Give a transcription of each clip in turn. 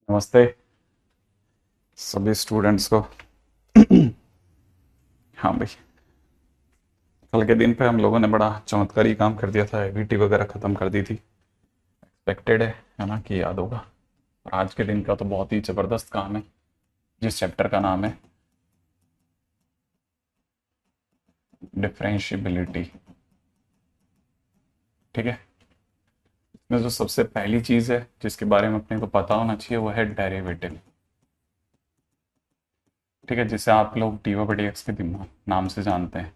नमस्ते सभी स्टूडेंट्स को। हाँ भाई, कल के दिन पे हम लोगों ने बड़ा चमत्कारी काम कर दिया था। एबीटी वगैरह ख़त्म कर दी थी। एक्सपेक्टेड है ना कि याद होगा। और आज के दिन का तो बहुत ही ज़बरदस्त काम है, जिस चैप्टर का नाम है डिफरेंशियबिलिटी। ठीक है, इसमें जो सबसे पहली चीज़ है जिसके बारे में अपने को पता होना चाहिए वो है डेरिवेटिव। ठीक है, जिसे आप लोग डी ओ बटी एक्स के नाम से जानते हैं।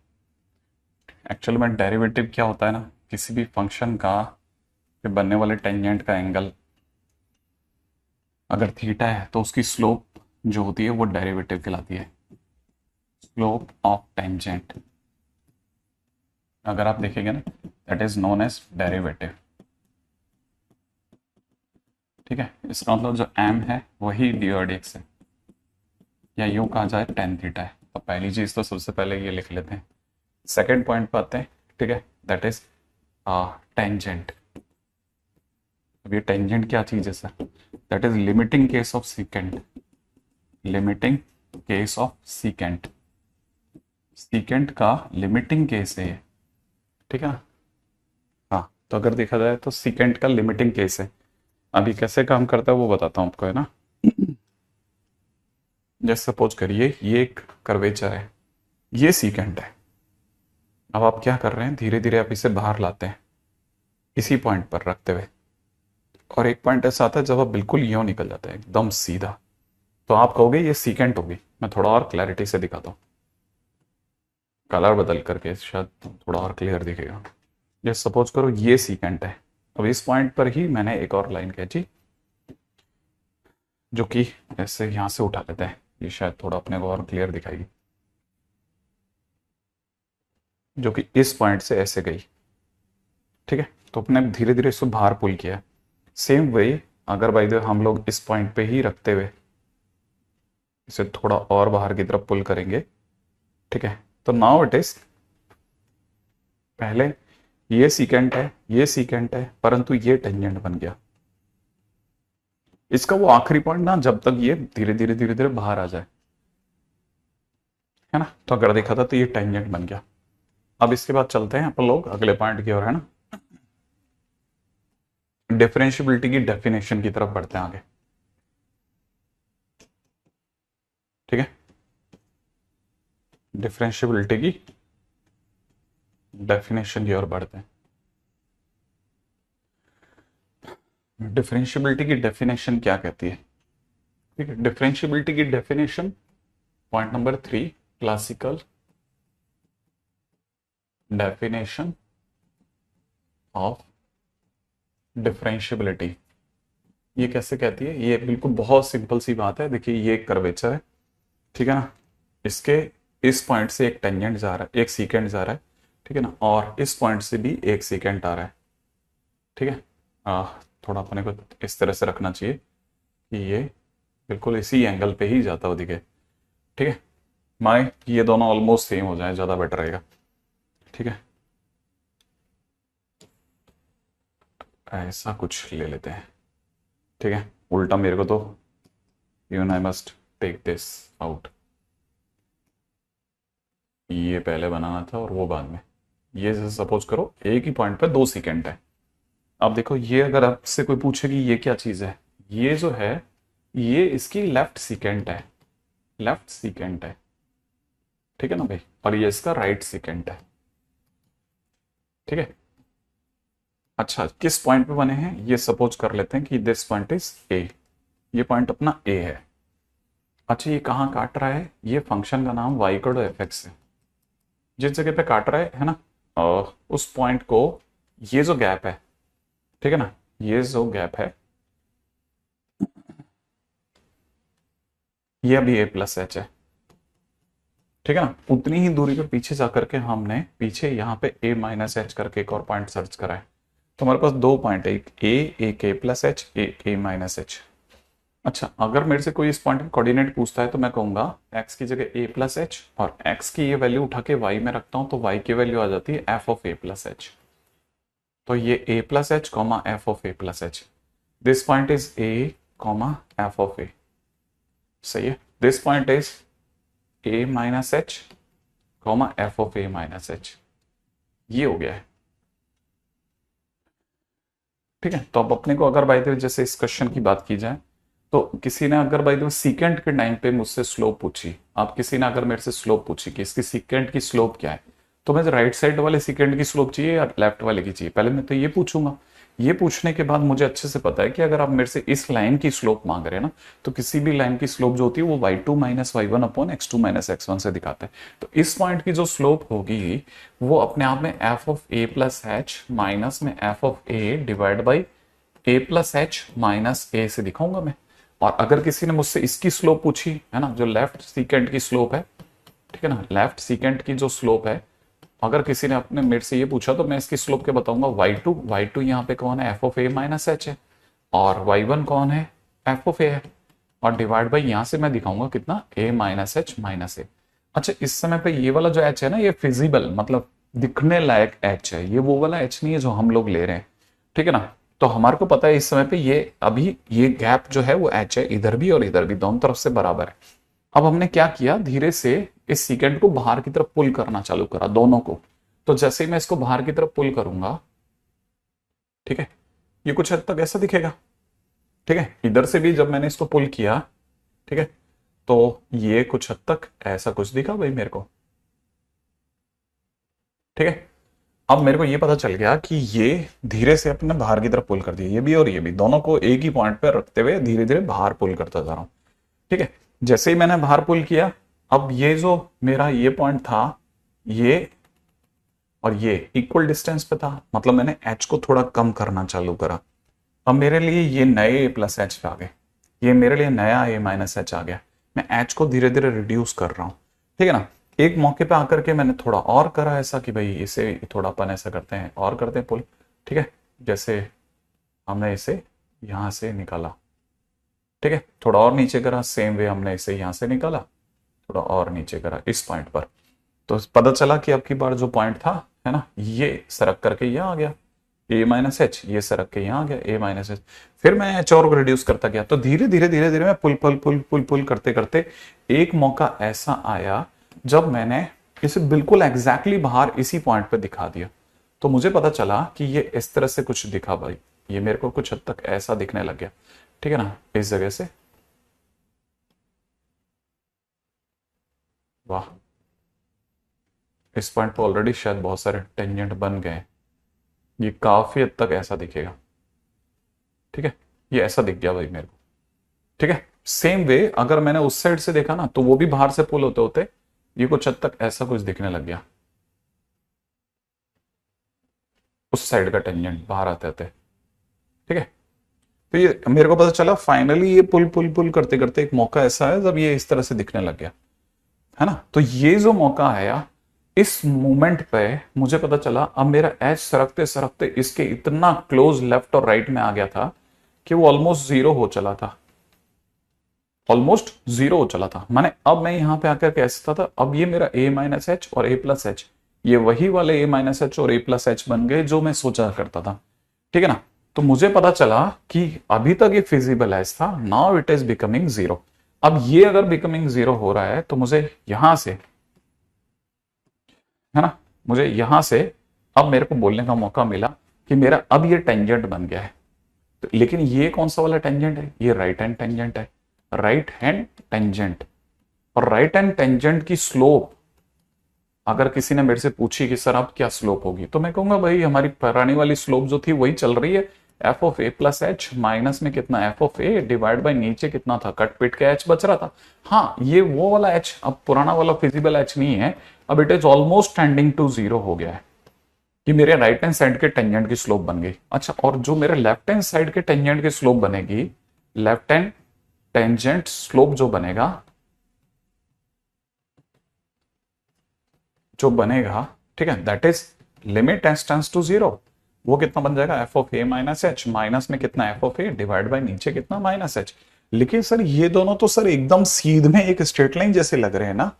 एक्चुअल में डेरिवेटिव क्या होता है ना, किसी भी फंक्शन का पे बनने वाले टेंजेंट का एंगल अगर थीटा है तो उसकी स्लोप जो होती है वो डेरिवेटिव कहलाती है। स्लोप ऑफ टेंजेंट अगर आप देखेंगे ना, that is known as derivative. ठीक है, इसका मतलब जो एम है वही डी और डी एक्स है, या यूं कहा जाए टेन थीटा है। तो पहली चीज तो सबसे पहले ये लिख लेते हैं। सेकेंड पॉइंट पे आते हैं। ठीक है, दैट इज टेंजेंट। अब ये टेंजेंट क्या चीज है sir? That is limiting case of secant. Limiting case of secant, secant का लिमिटिंग केस है ये। ठीक है ना? हाँ, तो अगर देखा जाए तो सीकेंट का लिमिटिंग केस है। अभी कैसे काम करता है वो बताता हूँ आपको, है ना। जैसे सपोज करिए ये एक कर्वेचर है, ये सीकेंट है। अब आप क्या कर रहे हैं, धीरे धीरे आप इसे बाहर लाते हैं इसी पॉइंट पर रखते हुए। और एक पॉइंट ऐसा आता है जब आप बिल्कुल यूं निकल जाते हैं एकदम सीधा, तो आप कहोगे ये सीकेंट होगी। मैं थोड़ा और क्लैरिटी से दिखाता हूँ, कलर बदल करके शायद थोड़ा और क्लियर दिखेगा। ये सपोज करो ये सीकेंट है। अब इस पॉइंट पर ही मैंने एक और लाइन खींची जो कि ऐसे यहां से उठा लेते हैं, ये शायद थोड़ा अपने को और क्लियर दिखाएगी, जो कि इस पॉइंट से ऐसे गई। ठीक है, तो अपने धीरे धीरे इसको बाहर पुल किया। सेम वे अगर बाई द हम लोग इस पॉइंट पे ही रखते हुए इसे थोड़ा और बाहर की तरफ पुल करेंगे। ठीक है, तो नाउ इट इज, पहले ये सीकेंट है, ये सीकेंट है, परंतु ये टेंजेंट बन गया। इसका वो आखिरी पॉइंट ना, जब तक ये धीरे धीरे बाहर आ जाए, है ना। तो अगर देखा था तो ये टेंजेंट बन गया। अब इसके बाद चलते हैं अपन लोग अगले पॉइंट की ओर, है ना। डिफरेंशियबिलिटी की डेफिनेशन की तरफ बढ़ते हैं आगे। ठीक है, डिफरेंशियबिलिटी की डेफिनेशन की ओर बढ़ते हैं। डिफरेंशियबिलिटी की डेफिनेशन क्या कहती है? ठीक है, डिफरेंशियबिलिटी की definition point number 3, classical definition of differentiability. ये कैसे कहती है? ये बिल्कुल बहुत सिंपल सी बात है। देखिए ये एक कर्वेचर है, ठीक है ना। इसके इस पॉइंट से एक टेंजेंट जा रहा है, एक सीकेंट जा रहा है, ठीक है ना। और इस पॉइंट से भी एक सीकेंट आ रहा है। ठीक है, थोड़ा अपने को इस तरह से रखना चाहिए कि ये बिल्कुल इसी एंगल पे ही जाता हुआ दिखे। ठीक है, माने ये दोनों ऑलमोस्ट सेम हो जाए, ज़्यादा बेटर रहेगा। ठीक है, ऐसा कुछ ले लेते हैं। ठीक है, उल्टा मेरे को तो even I must take this out. ये पहले बनाना था और वो बाद में। ये जैसे सपोज करो एक ही पॉइंट पे दो सेकेंड है। अब देखो ये अगर आपसे कोई पूछे कि ये क्या चीज है, ये जो है ये इसकी लेफ्ट सीकेंट है, लेफ्ट सीकेंट है। ठीक है ना भाई, और ये इसका राइट सीकेंट है। ठीक है, अच्छा किस पॉइंट पे बने हैं ये सपोज कर लेते हैं कि दिस पॉइंट इज ए। ये पॉइंट अपना ए है। अच्छा ये कहाँ काट रहा है? ये फंक्शन का नाम y equal to f x है। जिस जगह पे काट रहा है ना, उस पॉइंट को, ये जो गैप है, ठीक है ना, ये जो गैप है ये अभी a प्लस एच है। ठीक है ना, उतनी ही दूरी पे पीछे जाकर के हमने पीछे यहाँ पे a माइनस एच करके एक और पॉइंट सर्च करा है। तो हमारे पास दो पॉइंट है, एक a plus H, a minus H. अच्छा अगर मेरे से कोई इस पॉइंट का कोऑर्डिनेट पूछता है तो मैं कहूंगा x की जगह a प्लस एच, और x की ये वैल्यू उठा के y में रखता हूं तो y की वैल्यू आ जाती है f of a plus h. तो ये a plus h comma f of a plus h. This point is a comma f of a, सही है। This point is a minus h comma f of a minus h, ये हो गया है। ठीक है, तो अब अपने को अगर बाय द वे जैसे इस क्वेश्चन की बात की जाए, तो किसी ने अगर बाय द वे सीकेंट के टाइम पे मुझसे स्लोप पूछी, आप किसी ने अगर मेरे से स्लोप पूछी कि इसकी सीकेंट की स्लोप क्या है, तो मुझे राइट साइड वाले सीकेंट की स्लोप चाहिए या लेफ्ट वाले की चाहिए, पहले मैं तो ये पूछूंगा। ये पूछने के बाद मुझे अच्छे से पता है कि अगर आप मेरे से इस लाइन की स्लोप मांग रहे हैं ना, तो किसी भी लाइन की स्लोप जो होती है वो y2 minus y one upon x2 minus x1 से दिखाता है। तो इस पॉइंट की जो स्लोप होगी वो अपने आप में f of a plus h minus में f of a divide by a plus h minus a से दिखाऊंगा मैं। और अगर किसी ने मुझसे इसकी स्लोप पूछी है ना, जो लेफ्ट सीकेंट की स्लोप है, ठीक है ना, लेफ्ट सीकेंट की जो स्लोप है, अगर किसी ने अपने मेरे से ये पूछा तो मैं इसकी स्लोप के बताऊंगा y2 यहाँ पे कौन है, F of a minus H है, और y1 कौन है, एफ ऑफ ए है, और डिवाइड बाई यहां से मैं दिखाऊंगा कितना, a माइनस एच माइनस ए। अच्छा, इस समय पे ये वाला जो h है ना, ये फिजिबल मतलब दिखने लायक h है, ये वो वाला h नहीं है जो हम लोग ले रहे हैं, ठीक है ना। तो हमारे को पता है इस समय पे ये अभी ये गैप जो है वो h है, इधर भी और इधर भी दोनों तरफ से बराबर है। अब हमने क्या किया, धीरे से इस सीकेंट को बाहर की तरफ पुल करना चालू करा दोनों को। तो जैसे ही मैं इसको बाहर की तरफ पुल करूंगा, ठीक है, ये कुछ हद तक ऐसा दिखेगा, ठीक है। इधर से भी जब मैंने इसको पुल किया, ठीक है, तो ये कुछ हद तक ऐसा कुछ दिखा भाई मेरे को, ठीक है। अब मेरे को ये पता चल गया कि ये धीरे से अपने बाहर की तरफ पुल कर दिया, ये भी और ये भी, दोनों को एक ही पॉइंट पे रखते हुए धीरे धीरे बाहर पुल करता जा रहा हूं, ठीक है। जैसे ही मैंने बाहर पुल किया, अब ये जो मेरा ये पॉइंट था, ये और ये इक्वल डिस्टेंस पे था, मतलब मैंने h को थोड़ा कम करना चालू करा। अब मेरे लिए ये नए a प्लस एच आ गए, ये मेरे लिए नया a माइनस एच आ गया। मैं h को धीरे धीरे रिड्यूस कर रहा हूं, ठीक है ना। एक मौके पे आकर के मैंने थोड़ा और करा ऐसा कि भाई इसे थोड़ा अपन ऐसा करते हैं और करते हैं पुल, ठीक है। जैसे हमने इसे यहां से निकाला, ठीक है, थोड़ा और नीचे करा, सेम वे हमने इसे यहां से निकाला, थोड़ा और नीचे करा इस पॉइंट पर। तो पता चला कि अब की बार जो पॉइंट था, है ना, ये सरक करके यहाँ आ गया a माइनस एच, ये सरक के यहाँ आ गया a माइनस एच। फिर मैं एच और को रिड्यूस करता गया, तो धीरे धीरे धीरे धीरे मैं पुल पुल पुल पुल पुल करते करते एक मौका ऐसा आया जब मैंने इसे बिल्कुल एग्जैक्टली बाहर इसी पॉइंट पे दिखा दिया। तो मुझे पता चला कि ये इस तरह से कुछ दिखा भाई, ये मेरे को कुछ हद तक ऐसा दिखने लग गया, ठीक है ना, इस जगह से। वाह, इस पॉइंट पर ऑलरेडी शायद बहुत सारे टेंजेंट बन गए, ये काफी हद तक ऐसा दिखेगा, ठीक है, ये ऐसा दिख गया भाई मेरे को, ठीक है। सेम वे अगर मैंने उस साइड से देखा ना, तो वो भी बाहर से पुल होते होते ये कुछ हद तक ऐसा कुछ दिखने लग गया, उस साइड का टेंजेंट बाहर आते आते, ठीक है। तो ये मेरे को पता चला फाइनली ये पुल पुल पुल करते करते एक मौका ऐसा है जब ये इस तरह से दिखने लग गया, है ना। तो ये जो मौका आया, इस मोमेंट पे मुझे पता चला अब मेरा एच सरकते सरकते इसके इतना क्लोज लेफ्ट और राइट में आ गया था कि वो ऑलमोस्ट जीरो हो चला था, ऑलमोस्ट जीरो हो चला था। माने अब मैं यहां पे आकर के ऐसा था, अब ये मेरा a माइनस एच और a प्लस एच, ये वही वाले a माइनस एच और a प्लस एच बन गए जो मैं सोचा करता था, ठीक है ना। तो मुझे पता चला कि अभी तक ये फिजिबल एच था, now it is becoming zero. अब ये अगर बिकमिंग जीरो हो रहा है तो मुझे यहां से, है ना, मुझे यहां से अब मेरे को बोलने का मौका मिला कि मेरा अब ये टेंजेंट बन गया है। तो लेकिन ये कौन सा वाला टेंजेंट है, ये राइट हैंड टेंजेंट है, राइट हैंड टेंजेंट। और राइट हैंड टेंजेंट की स्लोप अगर किसी ने मेरे से पूछी कि सर अब क्या स्लोप होगी, तो मैं कहूंगा भाई हमारी पुरानी वाली स्लोप जो थी वही चल रही है, F of a plus h minus में कितना f of a divide by नीचे कितना था, कट पिट के एच बच रहा था। हाँ, ये वो वाला एच अब पुराना वाला फिजिबल एच नहीं है, अब it is almost tending to zero हो गया है कि मेरे राइट हैंड साइड के टेंजेंट की स्लोप बन गई। अच्छा, और जो मेरे लेफ्ट हैंड साइड के टेंजेंट की स्लोप बनेगी, लेफ्ट हैंड टेंजेंट स्लोप जो बनेगा, जो बनेगा, ठीक है, that is limit h tends to zero. वो कितना बन जाएगा, f of a minus h minus में कितना f of a divide by नीचे कितना माइनस एच। लेकिन सर ये दोनों तो सर एकदम सीध में एक स्ट्रेट लाइन जैसे लग रहे हैं ना।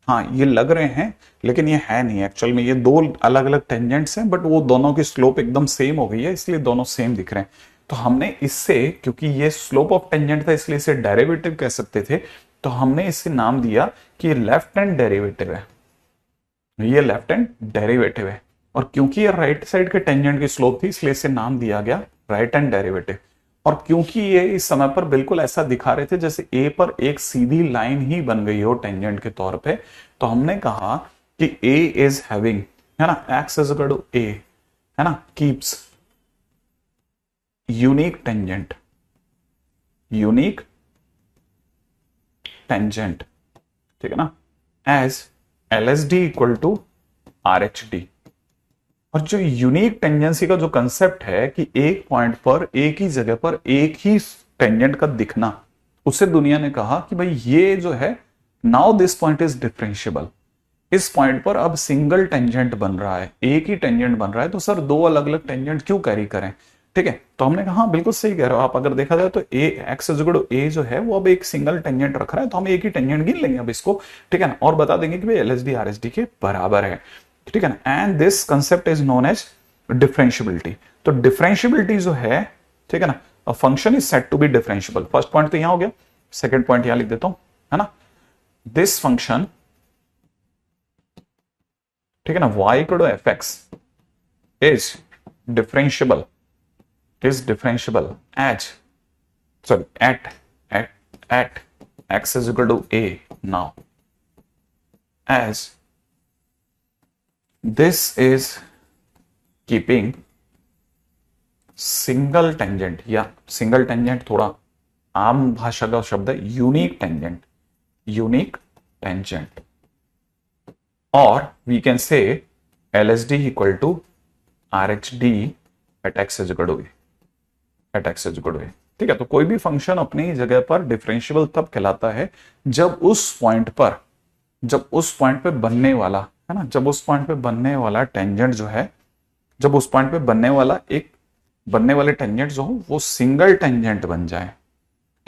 हाँ, ये लग रहे हैं लेकिन ये है नहीं एक्चुअल में, ये दो अलग अलग टेंजेंट्स हैं, बट वो दोनों की स्लोप एकदम सेम हो गई है, इसलिए दोनों सेम दिख रहे हैं। तो हमने इससे, क्योंकि ये स्लोप ऑफ टेंजेंट था इसलिए इसे डेरिवेटिव कह सकते थे, तो हमने इसे नाम दिया कि लेफ्ट हैंड डेरिवेटिव है, ये लेफ्ट हैंड डेरिवेटिव है। और क्योंकि ये राइट साइड के टेंजेंट की स्लोप थी इसलिए इसे नाम दिया गया राइट हैंड डेरिवेटिव। और क्योंकि ये इस समय पर बिल्कुल ऐसा दिखा रहे थे जैसे ए पर एक सीधी लाइन ही बन गई हो टेंजेंट के तौर पे, तो हमने कहा कि ए इज हैविंग, है ना, x is equal to a, है ना, keeps unique tangent, unique tangent, ठीक है ना, as L S D equal to R H D. और जो यूनिक टेंजेंसी का जो कंसेप्ट है कि एक पॉइंट पर एक ही जगह पर एक ही टेंजेंट का दिखना, उससे दुनिया ने कहा कि भाई ये जो है now this point is differentiable, इस पॉइंट पर अब सिंगल टेंजेंट बन रहा है, एक ही टेंजेंट बन रहा है, तो सर दो अलग अलग टेंजेंट क्यों कैरी करें। ठीक है, तो हमने कहा हाँ बिल्कुल सही कह रहे हो आप, अगर देखा जाए तो ए एक्स इक्वल टू ए जो है वो अब एक सिंगल टेंजेंट रख रहा है, तो हम एक ही टेंजेंट गिन लेंगे अब इसको, ठीक है ना, और बता देंगे कि भाई L S D R S D के बराबर है, ठीक है ना। And this concept is known as differentiability. तो डिफरेंशियबिलिटी जो है, ठीक है ना, a function is said to be differentiable. First point तो यहां हो गया, सेकंड पॉइंट यहां लिख देता हूं, है ना, दिस फंक्शन, ठीक है ना, y equal to f x is differentiable, is differentiable as, sorry, at x is equal to a now, as this is keeping single tangent, या single tangent थोड़ा आम भाषा का शब्द है, यूनिक टेंजेंट, यूनिक टेंजेंट, और we can say L S D equal to R H D at x is equal to at x is equal to a. ठीक है, तो कोई भी फंक्शन अपनी जगह पर डिफरेंशिएबल तब कहलाता है जब उस पॉइंट पे बनने वाला, है ना, जब उस पॉइंट पे बनने वाला टेंजेंट जो है, जब उस पॉइंट पे बनने वाले टेंजेंट जो हो वो सिंगल टेंजेंट बन जाए।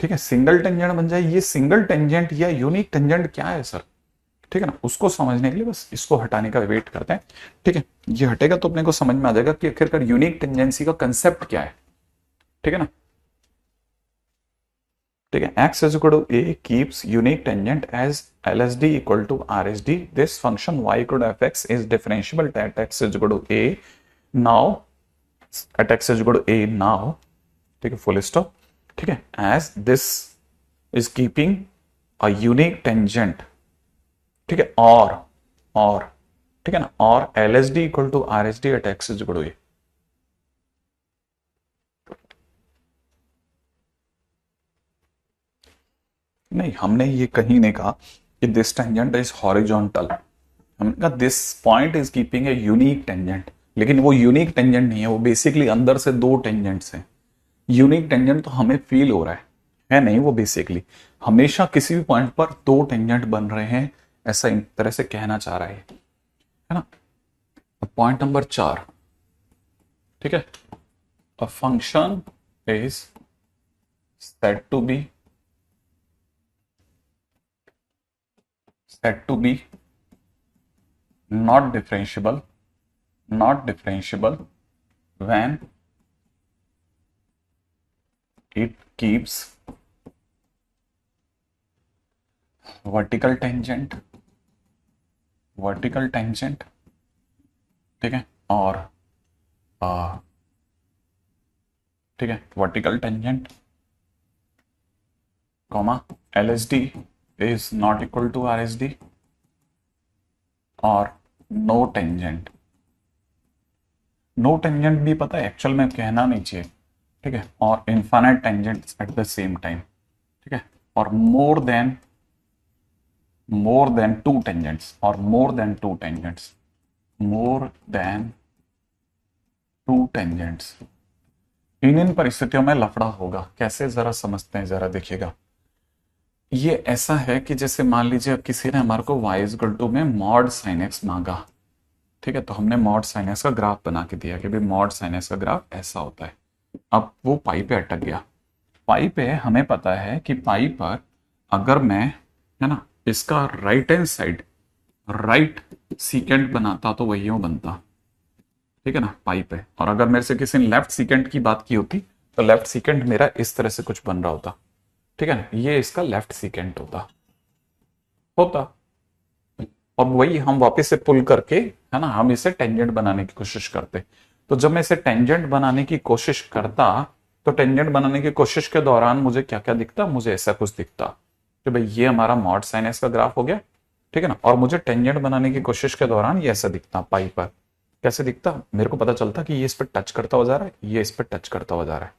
ठीक है, सिंगल टेंजेंट बन जाए। ये सिंगल टेंजेंट या यूनिक टेंजेंट क्या है सर, ठीक है ना, उसको समझने के लिए बस इसको हटाने का वेट करते हैं। ठीक है, ये हटेगा तो अपने को समझ में आ जाएगा कि आखिरकार यूनिक टेंजेंसी का कंसेप्ट क्या है, ठीक है ना। ठीक है, x is equal to a keeps unique tangent as LSD equal to RSD. This function y equal to fx is differentiable at x is equal to a now, at x is equal to a now, ठीक है, full stop। ठीक है, as this is keeping a unique tangent, ठीक है, और ठीक है ना, और LSD equal to RSD at x is equal to a। नहीं, हमने ये कहीं नहीं कहा कि दिस टेंजेंट इज हॉरिजॉन्टल, हमने कहा this point is keeping a unique tangent, लेकिन वो यूनिक टेंजेंट नहीं है, वो बेसिकली अंदर से दो टेंजेंट्स हैं। यूनिक टेंजेंट तो हमें फील हो रहा है नहीं, वो बेसिकली हमेशा किसी भी पॉइंट पर दो टेंजेंट बन रहे हैं, ऐसा इन तरह से कहना चाह रहा है ना। पॉइंट नंबर 4, ठीक है, a function is said to be not differentiable when it keeps vertical tangent, ठीक है, और ठीक है, vertical tangent, comma LSD is not equal to RSD, और नो टेंजेंट भी पता है एक्चुअल में कहना नहीं चाहिए, ठीक है, और infinite tangents at the same time, ठीक है, और मोर देन टू टेंजेंट्स, और मोर देन टू टेंजेंट्स। इन परिस्थितियों में लफड़ा होगा, कैसे जरा समझते हैं, जरा देखिएगा। ये ऐसा है कि जैसे मान लीजिए अब किसी ने हमारे को y इक्वल टू में मॉड साइन एक्स मांगा, ठीक है, तो हमने मॉड साइन एक्स का ग्राफ बना के दिया कि भाई मॉड साइन एक्स का ग्राफ ऐसा होता है। अब वो पाई पे अटक गया। पाई पे हमें पता है कि पाई पर अगर मैं, है ना, इसका right hand side right secant बनाता तो वही बनता, ठीक है ना, पाई पे। और अगर मेरे से किसी ने लेफ्ट सीकेंट की बात की होती तो लेफ्ट सीकेंट मेरा इस तरह से कुछ बन रहा होता, ठीक है ना, ये इसका लेफ्ट सीकेंट होता होता और वही हम वापस से पुल करके, है ना, हम इसे टेंजेंट बनाने की कोशिश करते। तो जब मैं इसे टेंजेंट बनाने की कोशिश करता, तो टेंजेंट बनाने की कोशिश के दौरान मुझे क्या क्या दिखता, मुझे ऐसा कुछ दिखता कि भाई ये हमारा मॉड साइन एक्स का ग्राफ हो गया, ठीक है ना, और मुझे टेंजेंट बनाने की कोशिश के दौरान ये ऐसा दिखता पाई पर। कैसे दिखता, मेरे को पता चलता कि ये इस पर टच करता हुआ जा रहा है, ये इस पर टच करता हुआ जा रहा है,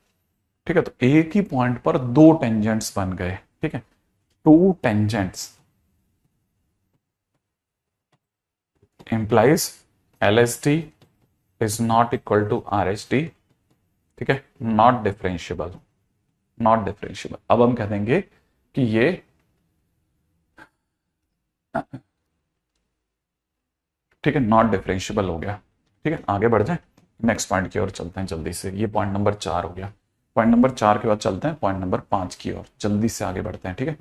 ठीक है। तो एक ही पॉइंट पर दो टेंजेंट्स बन गए, ठीक है, to tangents implies LSD is not equal to RHD, ठीक है, नॉट डिफरेंशियबल, नॉट डिफरेंशियबल। अब हम कह देंगे कि ये ठीक है नॉट डिफरेंशियबल हो गया, ठीक है। आगे बढ़ जाए, नेक्स्ट पॉइंट की ओर चलते हैं जल्दी से। ये पॉइंट नंबर 4 हो गया। पॉइंट नंबर 4 के बाद चलते हैं पॉइंट नंबर 5 की ओर, जल्दी से आगे बढ़ते हैं, ठीक है।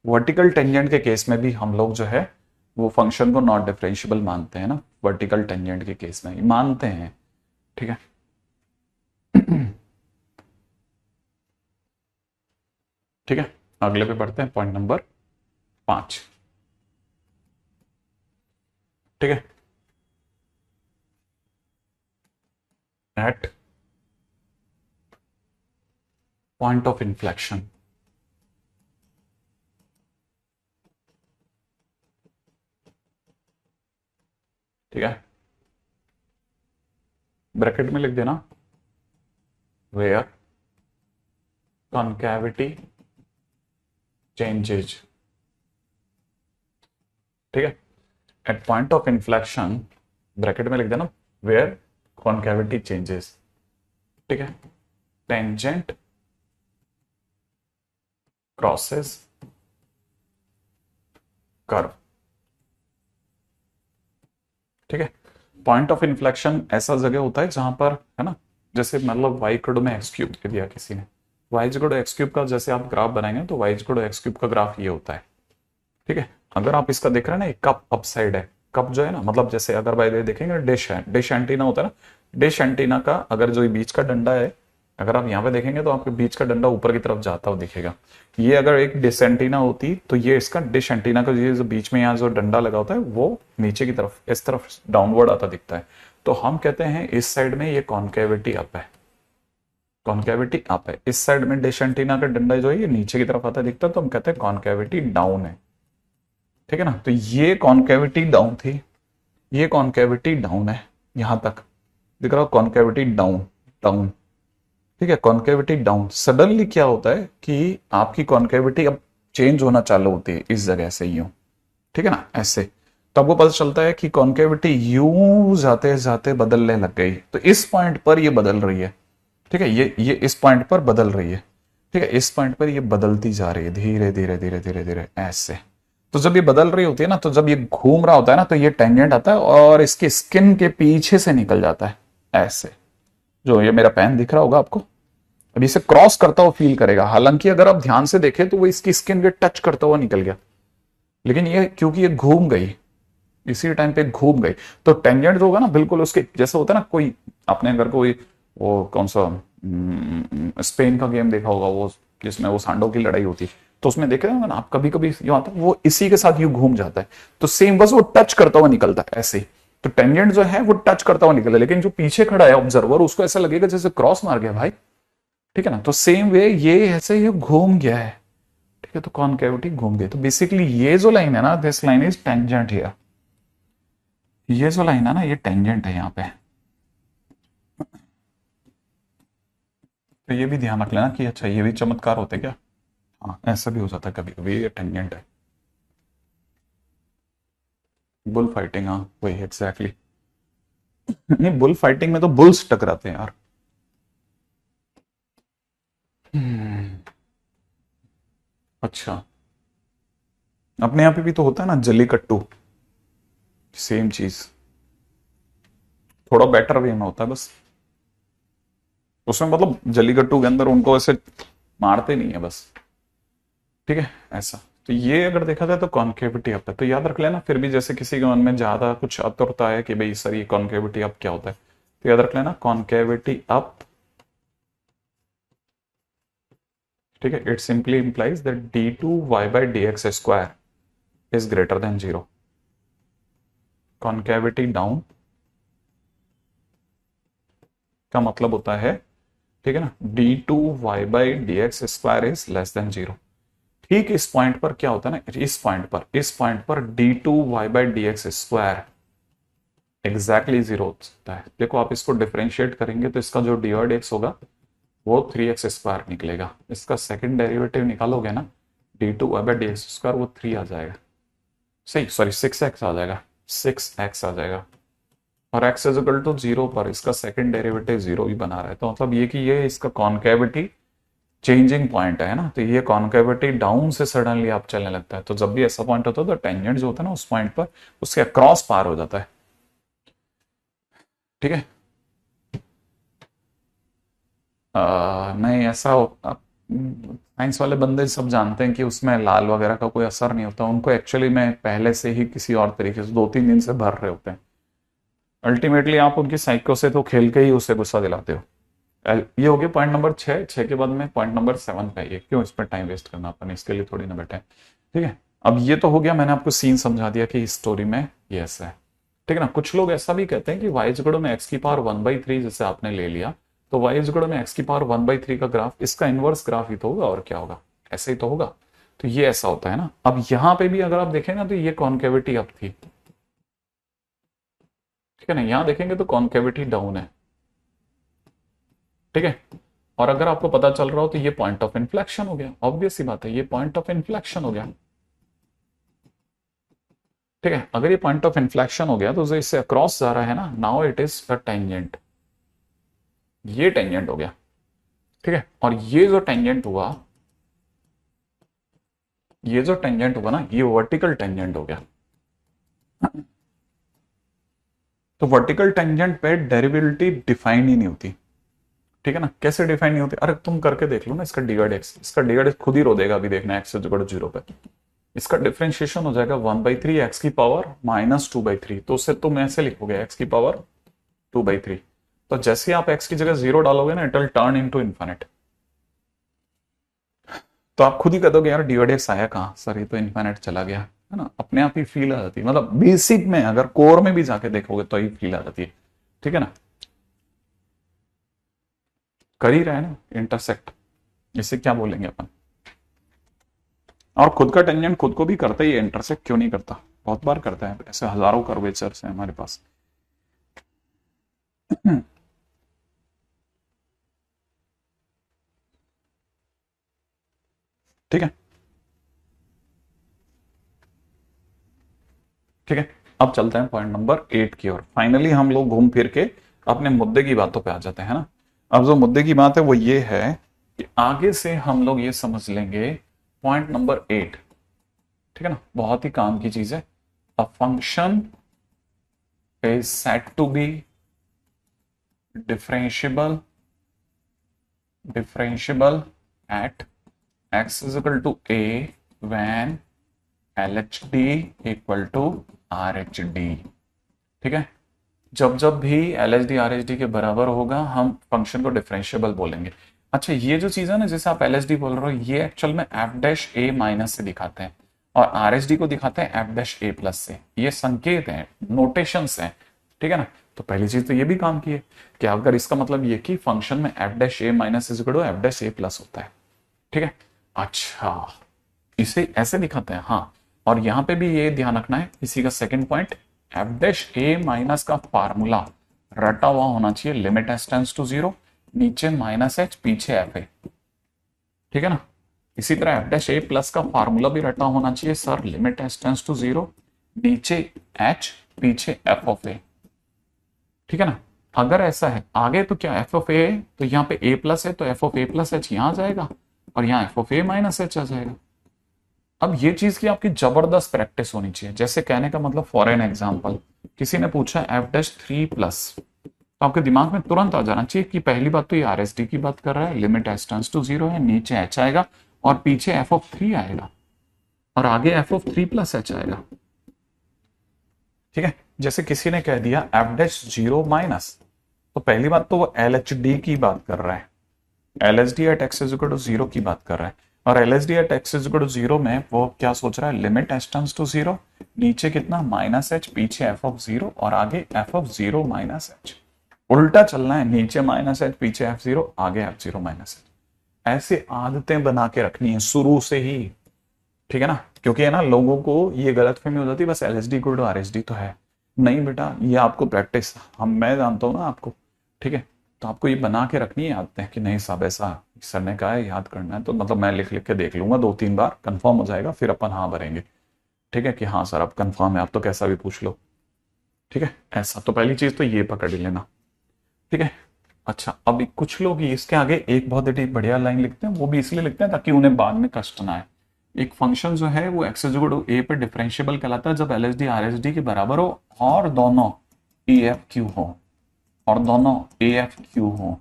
वर्टिकल टेंजेंट के केस में भी हम लोग जो है वो फंक्शन को नॉट डिफरेंशियबल मानते हैं ना, वर्टिकल टेंजेंट के केस में मानते हैं, ठीक है। ठीक है, अगले पे बढ़ते हैं, पॉइंट नंबर 5, ठीक है। एट पॉइंट ऑफ इन्फ्लेक्शन, ठीक है, ब्रैकेट में लिख देना वेयर कॉन्कैविटी चेंजेज, ठीक है। At point of inflection, bracket में लिख देना वेयर कॉन्कैविटी चेंजेस, ठीक है, टेंजेंट क्रॉसेस कर्व, ठीक है। पॉइंट ऑफ इन्फ्लेक्शन ऐसा जगह होता है जहां पर, है ना, जैसे मतलब वाई इक्वल टू में एक्स क्यूब के दिया किसी ने, y equal to x cube का जैसे आप ग्राफ बनाएंगे तो y equal to x cube का ग्राफ ये होता है, ठीक है। अगर आप इसका देख रहे हैं ना, एक कप अपसाइड है, कप जो है ना, मतलब जैसे अगर बाय देखेंगे डिश है, डिश एंटीना होता है ना, डिश एंटीना का अगर जो बीच का डंडा है, अगर आप यहाँ पे देखेंगे तो आपके बीच का डंडा ऊपर की तरफ जाता हुआ दिखेगा। ये अगर एक डिश एंटीना होती तो ये इसका डिश एंटीना का ये जो बीच में यहाँ जो डंडा लगा होता है वो नीचे की तरफ इस तरफ डाउनवर्ड आता दिखता है। तो हम कहते हैं इस साइड में ये कॉन्केविटी अप है, कॉन्केविटी अप है। इस साइड में डिश एंटीना का डंडा जो है ये नीचे की तरफ आता दिखता है, तो हम कहते हैं कॉन्केविटी डाउन है, ठीक है ना। तो ये कॉन्केविटी डाउन थी, ये कॉन्केविटी डाउन है, यहां तक दिख रहा हो कॉन्केविटी डाउन डाउन, ठीक है, कॉन्केविटी डाउन। सडनली क्या होता है कि आपकी कॉन्केविटी अब चेंज होना चालू होती है इस जगह से यूं, ठीक है ना, ऐसे। तो आपको पता चलता है कि कॉन्केविटी यूं जाते जाते बदलने लग गई, तो इस पॉइंट पर ये बदल रही है, ठीक है, ये इस पॉइंट पर बदल रही है, ठीक है, इस पॉइंट पर ये बदलती जा रही है धीरे धीरे धीरे धीरे धीरे ऐसे। तो जब ये बदल रही होती है ना, तो जब ये घूम रहा होता है ना, तो ये टेंजेंट आता है और इसकी स्किन के पीछे से निकल जाता है ऐसे। जो ये मेरा पेन दिख रहा होगा आपको, अभी इसे क्रॉस करता हुआ फील करेगा, हालांकि अगर आप ध्यान से देखें तो वो इसकी स्किन के टच करता हुआ निकल गया, लेकिन ये क्योंकि ये घूम गई, इसी टाइम पे घूम गई, तो टेंजेंट जो होगा ना बिल्कुल उसके जैसा होता है ना। कोई अपने अगर कोई वो कौन सा स्पेन का गेम देखा होगा, वो जिसमें वो सांडों की लड़ाई होती है, तो उसमें देखे होंगे ना आप, कभी कभी यूं आता है वो इसी के साथ यूं घूम जाता है, तो सेम बस वो टच करता हुआ निकलता है ऐसे ही। तो टेंजेंट जो है वो टच करता हुआ निकल है, लेकिन जो पीछे खड़ा है ऑब्जर्वर उसको ऐसा लगेगा जैसे क्रॉस मार गया भाई, ठीक है ना। तो सेम वे ये ऐसे ही घूम गया है, ठीक है, तो कॉन्केविटी घूम गई। तो बेसिकली ये जो लाइन है ना, this line is tangent here, ये जो लाइन है ना ये टेंजेंट है यहाँ पे। तो ये भी ध्यान रख लेना कि अच्छा ये भी चमत्कार होते क्या, हाँ ऐसा भी हो जाता है कभी कभी, ये टेंजेंट है। बुल फाइटिंग, हाँ वही एग्जैक्टली नहीं, बुल फाइटिंग में तो बुल्स टकराते हैं यार। अच्छा, अपने यहाँ पे भी तो होता है ना जल्लीकट्टू, सेम चीज, थोड़ा बेटर वे में होता है बस। उसमें मतलब जल्लीकट्टू के अंदर उनको ऐसे मारते नहीं है बस, ठीक है ऐसा। तो ये अगर देखा जाए तो कॉन्केविटी अप है, तो याद रख लेना। फिर भी जैसे किसी के मन में ज्यादा कुछ आतुरता है कि भाई सर ये कॉन्केविटी अप क्या होता है, तो याद रख लेना कॉन्केविटी अप ठीक है, it simply implies that d2y/dx² is greater than 0। Concavity down का मतलब होता है, ठीक है ना, d2y/dx² इज लेस देन 0। ठीक इस पॉइंट पर क्या होता है ना, इस पॉइंट पर d2y/dx² एग्जैक्टली 0 होता है। देखो आप इसको डिफरेंशिएट करेंगे तो इसका जो dy/dx होगा वो 3x² निकलेगा। इसका सेकंड डेरिवेटिव निकालोगे ना, d2y/dx² वो 3 आ जाएगा, सही, सॉरी 6x आ जाएगा, 6x आ जाएगा। और x इज इक्वल टू 0 पर इसका सेकंड डेरिवेटिव 0 ही बना रहा है, तो मतलब ये कि ये इसका कॉन्केविटी चेंजिंग पॉइंट है ना, तो ये कॉन्केविटी डाउन से सडनली आप चलने लगता है। तो जब भी ऐसा पॉइंट होता है तो टेंजेंट जो होता है ना उस पॉइंट पर उसके अक्रॉस पार हो जाता है। ठीक है, नहीं ऐसा साइंस वाले बंदे सब जानते हैं कि उसमें लाल वगैरह का कोई असर नहीं होता, उनको एक्चुअली में पहले से ही किसी और तरीके से 2-3 दिन से भर रहे होते हैं। अल्टीमेटली आप उनकी साइको से तो खेल के ही उसे गुस्सा दिलाते हो। ये हो गया पॉइंट नंबर 6 के बाद में पॉइंट नंबर 7 पे आइए, क्यों इस पर टाइम वेस्ट करना, अपन इसके लिए थोड़ी ना बैठे। ठीक है, अब ये तो हो गया, मैंने आपको सीन समझा दिया कि इस स्टोरी में ये ऐसा है। ठीक है ना, कुछ लोग ऐसा भी कहते हैं कि y इक्वल में x की पावर 1/3 जैसे आपने ले लिया, तो y इक्वल में x की पावर 1/3 का ग्राफ इसका इनवर्स ग्राफ ही तो होगा, और क्या होगा, ऐसे ही तो होगा। तो ये ऐसा होता है ना। अब यहां पे भी अगर आप देखें ना तो ये कॉन्केविटी अप थी, ठीक है ना, यहां देखेंगे तो कॉन्केविटी डाउन है। ठीक है, और अगर आपको पता चल रहा हो तो ये पॉइंट ऑफ इन्फ्लेक्शन हो गया, ऑब्वियस सी बात है, ये पॉइंट ऑफ इन्फ्लेक्शन हो गया। ठीक है, अगर ये पॉइंट ऑफ इन्फ्लेक्शन हो गया तो जो इससे अक्रॉस जा रहा है ना, now it is a tangent, ये टेंजेंट हो गया। ठीक है, और ये जो टेंजेंट हुआ, ये जो टेंजेंट हुआ ना, ये वर्टिकल टेंजेंट हो गया। तो वर्टिकल टेंजेंट पे डेरिवेटिव डिफाइन ही नहीं होती। ठीक है ना, कैसे डिफाइन नहीं होती, अरे तुम करके देख लो ना, इसका dy/dx, इसका dy/dx खुद ही रो देगा, अभी देखना x इक्वल टू 0 पे इसका डिफरेंशिएशन हो जाएगा 1/3 x की पावर -2/3, तो उससे तुम ऐसे लिखोगे x की पावर 2/3। तो जैसे आप x की जगह 0 डालोगे ना, it will turn into infinite. तो आप खुद ही कह दोगे यार dy/dx आया कहां सर, ये तो इनफिनिट चला गया, है ना, अपने आप ही फील आ जाती है। मतलब बेसिक में अगर कोर में भी जाके देखोगे तो ही फील आ जाती है। ठीक है ना, कर ही रहा है ना इंटरसेक्ट, इसे क्या बोलेंगे अपन। और खुद का टेंजेंट खुद को भी करता ही है, इंटरसेक्ट क्यों नहीं करता, बहुत बार करता है, ऐसे हजारों कर्वेचर्स हैं हमारे पास। ठीक है, ठीक है, अब चलते हैं पॉइंट नंबर 8 की ओर। फाइनली हम लोग घूम फिर के अपने मुद्दे की बातों पे आ जाते हैं ना। अब जो मुद्दे की बात है वो ये है कि आगे से हम लोग ये समझ लेंगे पॉइंट नंबर 8। ठीक है ना, बहुत ही काम की चीज है। A function is said to be differentiable at x is equal to a when LHD equal to RHD। ठीक है, जब जब भी LHD RHD के बराबर होगा हम फंक्शन को डिफरेंशिएबल बोलेंगे। अच्छा, ये जो चीज है ना, जैसे आप LHD बोल रहे हो, ये एक्चुअल में f' a माइनस से दिखाते हैं और RHD को दिखाते हैं f' a प्लस से। ये संकेत हैं, नोटेशंस हैं। ठीक है ना, तो पहली चीज तो ये भी काम की है कि अगर इसका मतलब ये कि फंक्शन में f' a minus is equal to f' a plus होता है। ठीक है, अच्छा इसे ऐसे दिखाते हैं, हाँ। और यहां पे भी ये ध्यान रखना है, इसी का सेकंड पॉइंट, f' माइनस का फार्मूला रटा हुआ होना चाहिए, लिमिट s टेंड्स टू 0, नीचे -h पीछे fa। ठीक है ना, इसी तरह f' प्लस का फार्मूला भी रटा होना चाहिए sir, limit s tends to 0, नीचे h पीछे f ऑफ a। ठीक है ना, अगर ऐसा है आगे तो क्या f ऑफ a, तो यहाँ पे a प्लस है तो f of a plus h यहां जाएगा और यहाँ f of a minus h आ जाएगा। अब ये चीज की आपकी जबरदस्त प्रैक्टिस होनी चाहिए। जैसे कहने का मतलब, फॉर एन एग्जांपल, किसी ने पूछा f'3 प्लस, तो आपके दिमाग में तुरंत आ जाना चाहिए कि पहली बात तो ये RSD की बात कर रहा है, लिमिट s टेंड्स टू 0 है, नीचे h आएगा और पीछे f ऑफ 3 आएगा और आगे f ऑफ 3 प्लस h आएगा। ठीक है, जैसे किसी ने कह दिया f' 0 माइनस, तो पहली बात तो वो LHD की बात कर रहा है। L S D at x is equal to zero की बात कर रहा है, और L S D at x is equal to zero में वो क्या सोच रहा है, limit h tends to zero, नीचे कितना माइनस एच, पीछे एफ ऑफ जीरो और आगे f of zero minus h. उल्टा चलना है, नीचे माइनस एच, पीछे एफ जीरो, आगे एफ जीरो माइनस एच। ऐसे आदतें बना के रखनी है शुरू से ही, ठीक है ना, क्योंकि है ना लोगों को ये गलतफहमी हो जाती है बस L S D equal to R S D तो है। नहीं बेटा, ये आपको प्रैक्टिस, हम मैं जानता हूँ ना आपको, ठीक है, तो आपको ये बना के रखनी है आदतें कि नहीं साहब ऐसा सर ने कहा है याद करना है, तो मतलब मैं लिख लिख के देख लूंगा 2-3 बार, कंफर्म हो जाएगा, फिर अपन हाँ भरेंगे, ठीक है कि हाँ सर अब कंफर्म है, आप तो कैसा भी पूछ लो, ठीक है। ऐसा तो पहली चीज तो ये पकड़ ही लेना, ठीक है। अच्छा, अभी कुछ लोग इसके आगे एक बहुत ही बढ़िया लाइन लिखते हैं, वो भी इसलिए लिखते हैं ताकि उन्हें बाद में कष्ट ना आए। एक फंक्शन जो है वो एक्स इज इक्वल टू ए पे डिफरेंशिएबल कहलाता है जब L S D R S D के बराबर हो और दोनों ए एफ क्यू हो, और दोनों ए एफ क्यू हो।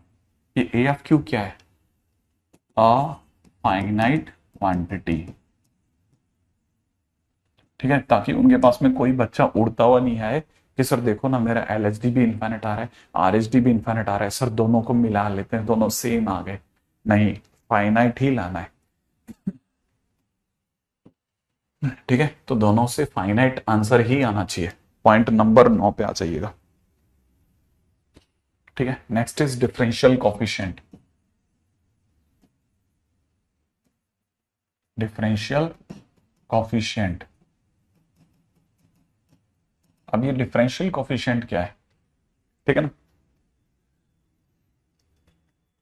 ये ए एफ क्यू क्या है, अ फाइनाइट क्वांटिटी, ठीक है, ताकि उनके पास में कोई बच्चा उड़ता हुआ नहीं आए कि सर देखो ना मेरा एल एच डी भी इन्फाइनेट आ रहा है, आर एच डी भी इन्फाइनेट आ रहा है, सर दोनों को मिला लेते हैं, दोनों सेम आ गए। नहीं, फाइनाइट ही लाना है, ठीक है, तो दोनों से फाइनाइट आंसर ही आना चाहिए। पॉइंट नंबर 9 पे आ जाइएगा, ठीक है। Next is differential coefficient. Differential coefficient, अब ये डिफरेंशियल कॉफिशिएंट क्या है, ठीक है ना,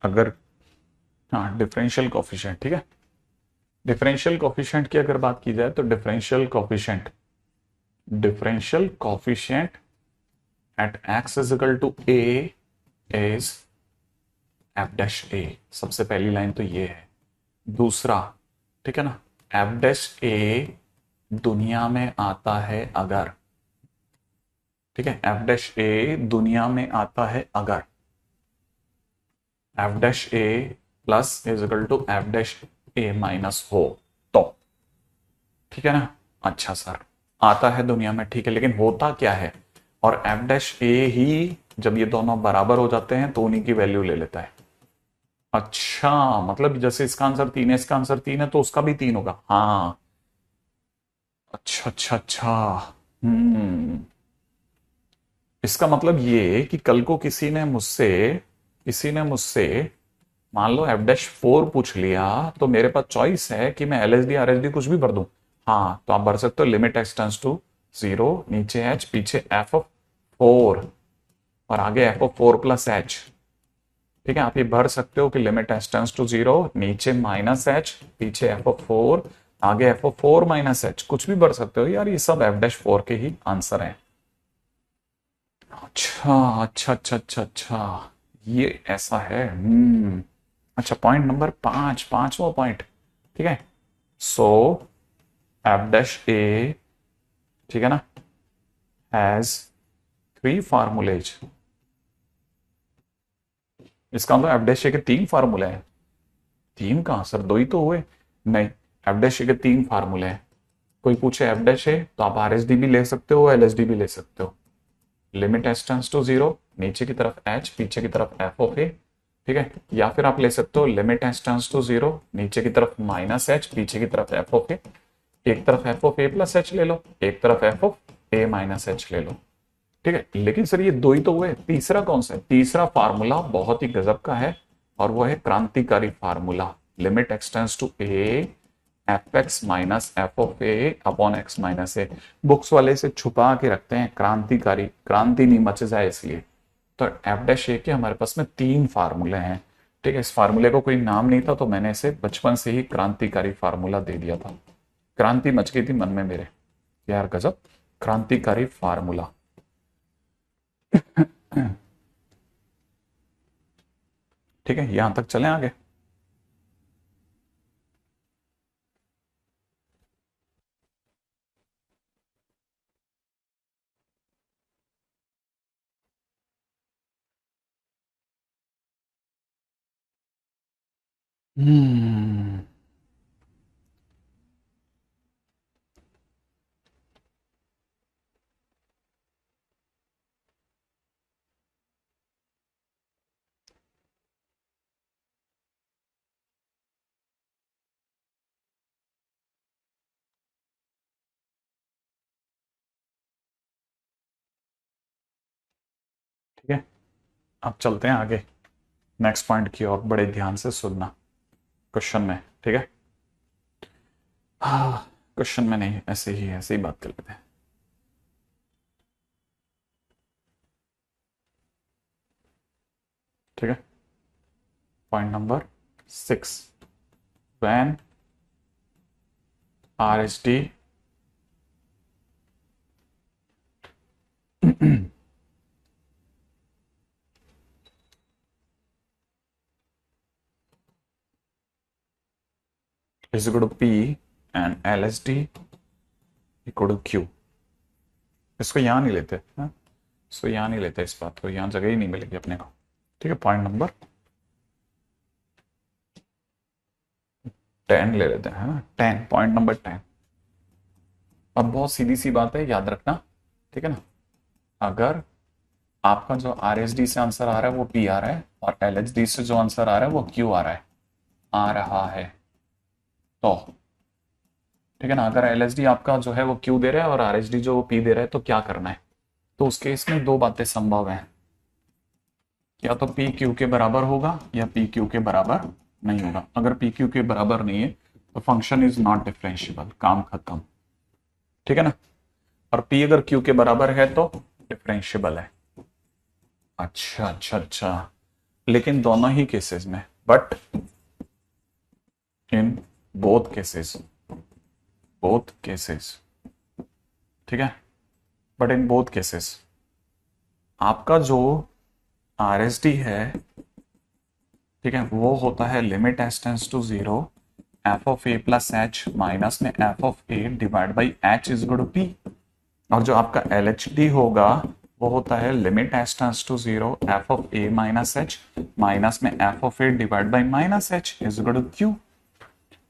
अगर, हाँ डिफरेंशियल कॉफिशिएंट, ठीक है। डिफरेंशियल कॉफिशिएंट की अगर बात की जाए तो differential coefficient at x is equal to a is f dash a. सबसे पहली लाइन तो ये है। दूसरा, ठीक है ना, एफ डैश ए दुनिया में आता है अगर, ठीक है, एफ डैश ए दुनिया में आता है अगर f dash a plus is equal to f dash a minus हो तो, ठीक है ना। अच्छा सर, आता है दुनिया में, ठीक है, लेकिन होता क्या है, और एफ डैश ए ही जब ये दोनों बराबर हो जाते हैं तो उन्हीं की वैल्यू ले लेता है। अच्छा, मतलब जैसे इसका आंसर 3 है, इसका आंसर 3 है, तो उसका भी 3 होगा, हाँ। अच्छा अच्छा अच्छा, हम्म, इसका मतलब ये कि कल को किसी ने मुझसे मान लो एफ डैश 4 पूछ लिया, तो मेरे पास चॉइस है कि मैं L S D R S D कुछ भी भर दूं। हाँ, तो आप भर सकते हो limit x tends to zero, नीचे एच, पीछे एफ ऑफ 4 और आगे एफ ऑफ 4 प्लस एच, ठीक है। आप ये भर सकते हो कि limit h tends to zero, नीचे माइनस एच, पीछे एफ ऑफ 4, आगे एफ ऑफ 4 माइनस एच, कुछ भी भर सकते हो यार, ये सब एफ डैश 4 के ही आंसर है। अच्छा अच्छा अच्छा अच्छा अच्छा, ये ऐसा है, अच्छा, पॉइंट नंबर 5, पांचवा पॉइंट, ठीक है। सो एफ डैश ए, ठीक है ना, हैज 3 फार्मूलेज। इसका मतलब एफ डैश ए के 3 फार्मूले हैं। 3 कहां सर, 2 ही तो हुए। नहीं, एफ डैश ए के 3 फार्मूले हैं। कोई पूछे एफ डैश ए तो आप आर एस डी भी ले सकते हो, एल एस डी भी ले सकते हो। Limit h tends to zero, नीचे की तरफ एच, पीछे की तरफ एफ ऑफ ए, ठीक है। या फिर आप ले सकते हो limit h tends to zero, नीचे की तरफ माइनस एच, पीछे की तरफ एफ ऑफ ए, एक तरफ F of a plus H ले लो, एक तरफ F of a minus H ले लो, ठीक है। लेकिन सर ये 2 ही तो हुए, तीसरा कौन सा है, तीसरा फार्मूला बहुत ही गजब का है, और वो है क्रांतिकारी formula, limit x tends to a f x minus f of a upon x minus a. Books वाले से छुपा के रखते हैं, क्रांतिकारी, क्रांति नहीं मच जाए इसलिए। तो एफ डैश ए के हमारे पास में 3 फार्मूले हैं, ठीक है। इस फार्मूले को कोई नाम नहीं था, तो मैंने इसे बचपन से ही क्रांतिकारी फार्मूला दे दिया था। क्रांति मच गई थी मन में मेरे, यार गजब, क्रांतिकारी फार्मूला। ठीक है, यहां तक चलें आगे। हम्म, ठीक है, अब चलते हैं आगे नेक्स्ट पॉइंट की ओर। बड़े ध्यान से सुनना क्वेश्चन में, ठीक है। हाँ, क्वेश्चन में नहीं, ऐसे ही बात कर लेते हैं। ठीक है, point number 6, when RSD is equal to P and LSD equal to Q। इसको यहां नहीं लेते, हाँ? इसको यहां नहीं लेते, इस बात को यहां जगह ही नहीं मिलेगी अपने को। ठीक है, पॉइंट नंबर 10 ले लेते हैं, 10, पॉइंट नंबर 10। अब बहुत सीधी सी बात है, याद रखना, ठीक है ना। अगर आपका जो RSD से आंसर आ रहा है वो P आ रहा है, और LHD से जो आंसर आ रहा है वो Q आ रहा है तो ठीक है ना। अगर LHD आपका जो है वो Q दे रहा है और RSD जो वो P दे रहा है, तो क्या करना है? तो उस केस में दो बातें संभव हैं, या तो P Q के बराबर होगा या P Q के बराबर नहीं होगा। अगर P Q के बराबर नहीं है तो फंक्शन इज नॉट डिफरेंशिएबल, काम खत्म, ठीक है ना। और P अगर Q के बराबर है तो डिफरेंशिएबल है। अच्छा अच्छा अच्छा, लेकिन दोनों ही केसेस में, बट इन बोथ केसेस, ठीक है, बट इन बोथ केसेस आपका जो RSD है, ठीक है, वो होता है limit s tends to 0 f of a plus h minus में f of a divide by h is equal to p. और जो आपका LHD होगा वो होता है limit h tends to 0 f of a minus h minus में f of a divide by minus h is equal to q.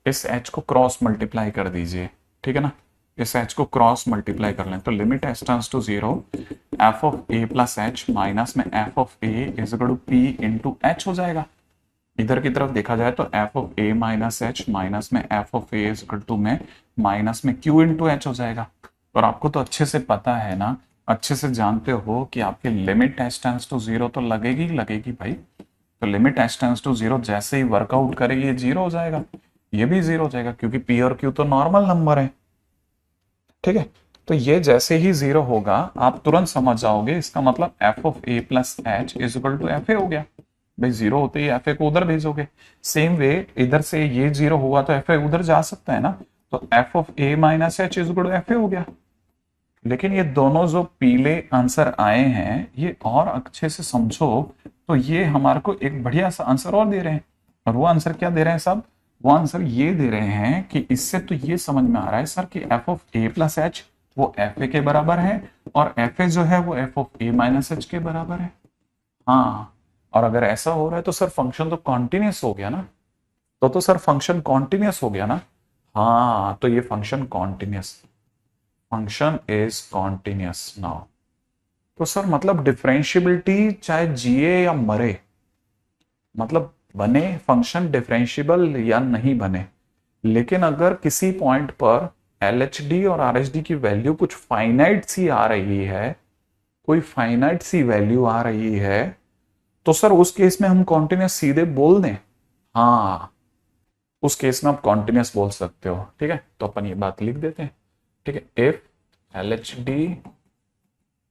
इस h को क्रॉस मल्टीप्लाई कर दीजिए, ठीक है ना। इस एच को क्रॉस मल्टीप्लाई कर लें तो limit h tends to 0 f of a plus h minus में f of a is equal to p into h हो जाएगा। इधर की तरफ देखा जाए तो f of a minus h minus में f of a is equal to में माइनस में क्यू इंटू एच हो जाएगा। और आपको तो अच्छे से पता है ना, अच्छे से जानते हो कि आपके लिमिट एच टेंस टू 0 तो लगेगी भाई। तो लिमिट एच टेंस टू 0 जैसे ही वर्कआउट करेगी ये 0 हो जाएगा, ये भी 0 हो जाएगा, क्योंकि पी और क्यू तो नॉर्मल नंबर है, ठीक है। तो ये जैसे ही 0 होगा आप तुरंत समझ जाओगे, इसका मतलब f of a plus h is equal to f a हो गया। भाई 0 होते ही एफ ए को उधर भेजोगे। सेम वे इधर से ये 0 हुआ तो एफ ए उधर जा सकता है ना, तो f of a minus h is equal to f a हो गया। लेकिन ये दोनों जो पीले आंसर आए हैं ये और अच्छे से समझो तो ये हमारे को एक बढ़िया सा आंसर और दे रहे हैं। और वो आंसर क्या दे रहे हैं सब? वो आंसर ये दे रहे हैं कि इससे तो ये समझ में आ रहा है सर कि F of a plus H वो एफ ए के बराबर है और एफ ए जो है वो F of a minus H के बराबर है। हाँ, और अगर ऐसा हो रहा है तो सर फंक्शन तो कॉन्टिन्यूस हो गया ना। तो सर फंक्शन कॉन्टिन्यूस हो गया ना। हाँ, तो ये फंक्शन इज कॉन्टिन्यूस नाउ। तो सर मतलब डिफरेंशियबिलिटी चाहे जिए या मरे, मतलब बने फंक्शन डिफरेंशियबल या नहीं बने, लेकिन अगर किसी पॉइंट पर LHD और RHD की वैल्यू कुछ फाइनाइट सी आ रही है, कोई फाइनाइट सी वैल्यू आ रही है, तो सर उस केस में हम कॉन्टिन्यूस सीधे बोल दें। हाँ, उस केस में आप कॉन्टिन्यूस बोल सकते हो, ठीक है। तो अपन ये बात लिख देते हैं, ठीक है। इफ LHD,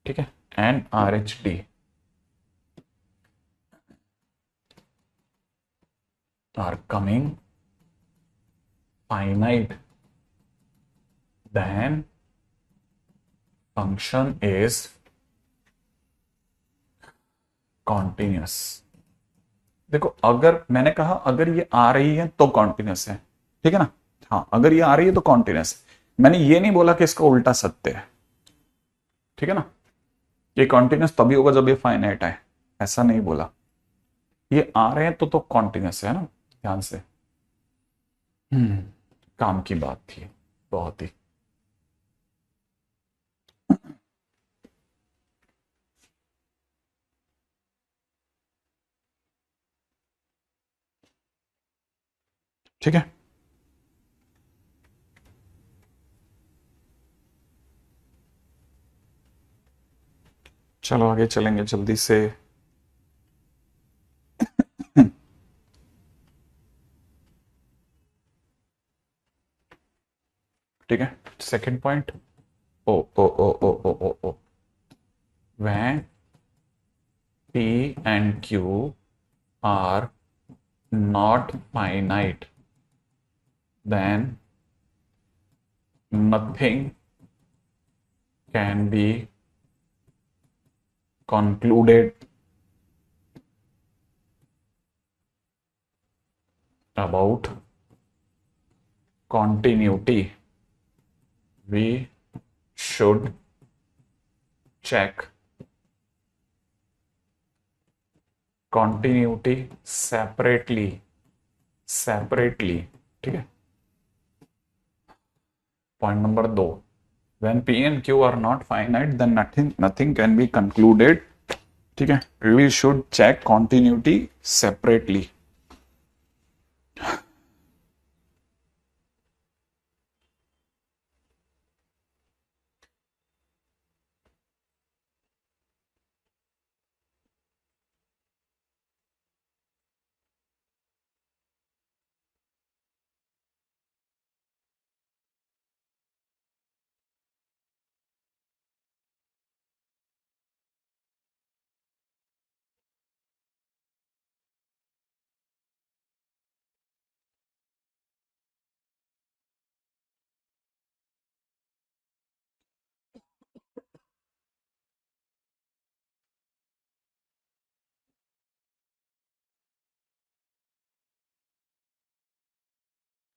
ठीक है, and RHD are coming finite, then function is continuous। देखो, अगर मैंने कहा अगर ये आ रही है तो कॉन्टिन्यूस है, ठीक है ना। हाँ, अगर ये आ रही है तो कॉन्टिन्यूस। मैंने ये नहीं बोला कि इसका उल्टा सत्य है, ठीक है ना। ये कॉन्टिन्यूस तभी होगा जब ये फाइनाइट है, ऐसा नहीं बोला। ये आ रहे हैं तो कॉन्टिन्यूस है ना, ध्यान से। काम की बात थी बहुत ही। ठीक है, चलो आगे चलेंगे जल्दी से। ठीक है, सेकंड पॉइंट। ओ ओ ओ ओ ओ ओ ओ when P and Q are not finite, then nothing can be concluded about continuity. We should check continuity separately। ठीक है, point number 2, when P and Q are not finite then nothing can be concluded। ठीक है, we should check continuity separately।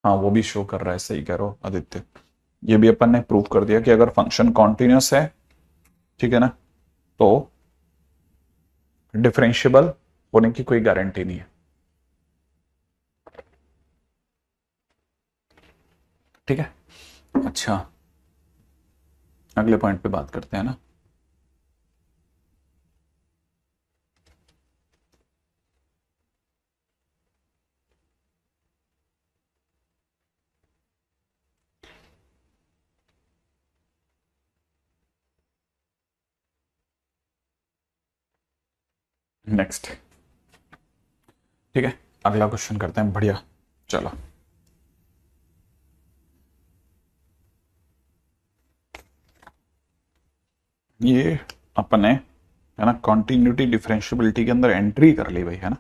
हाँ वो भी show कर रहा है, सही कह रहे हो आदित्य। ये भी अपन ने प्रूव कर दिया कि अगर फंक्शन कॉन्टिन्यूस है, ठीक है ना, तो डिफरेंशियबल होने की कोई गारंटी नहीं है। ठीक है, अच्छा अगले पॉइंट पे बात करते हैं ना। नेक्स्ट, ठीक है, अगला क्वेश्चन करते हैं, बढ़िया। चलो ये अपन है ना कॉन्टिन्यूटी डिफरेंशियबिलिटी के अंदर एंट्री कर ली भाई, है ना।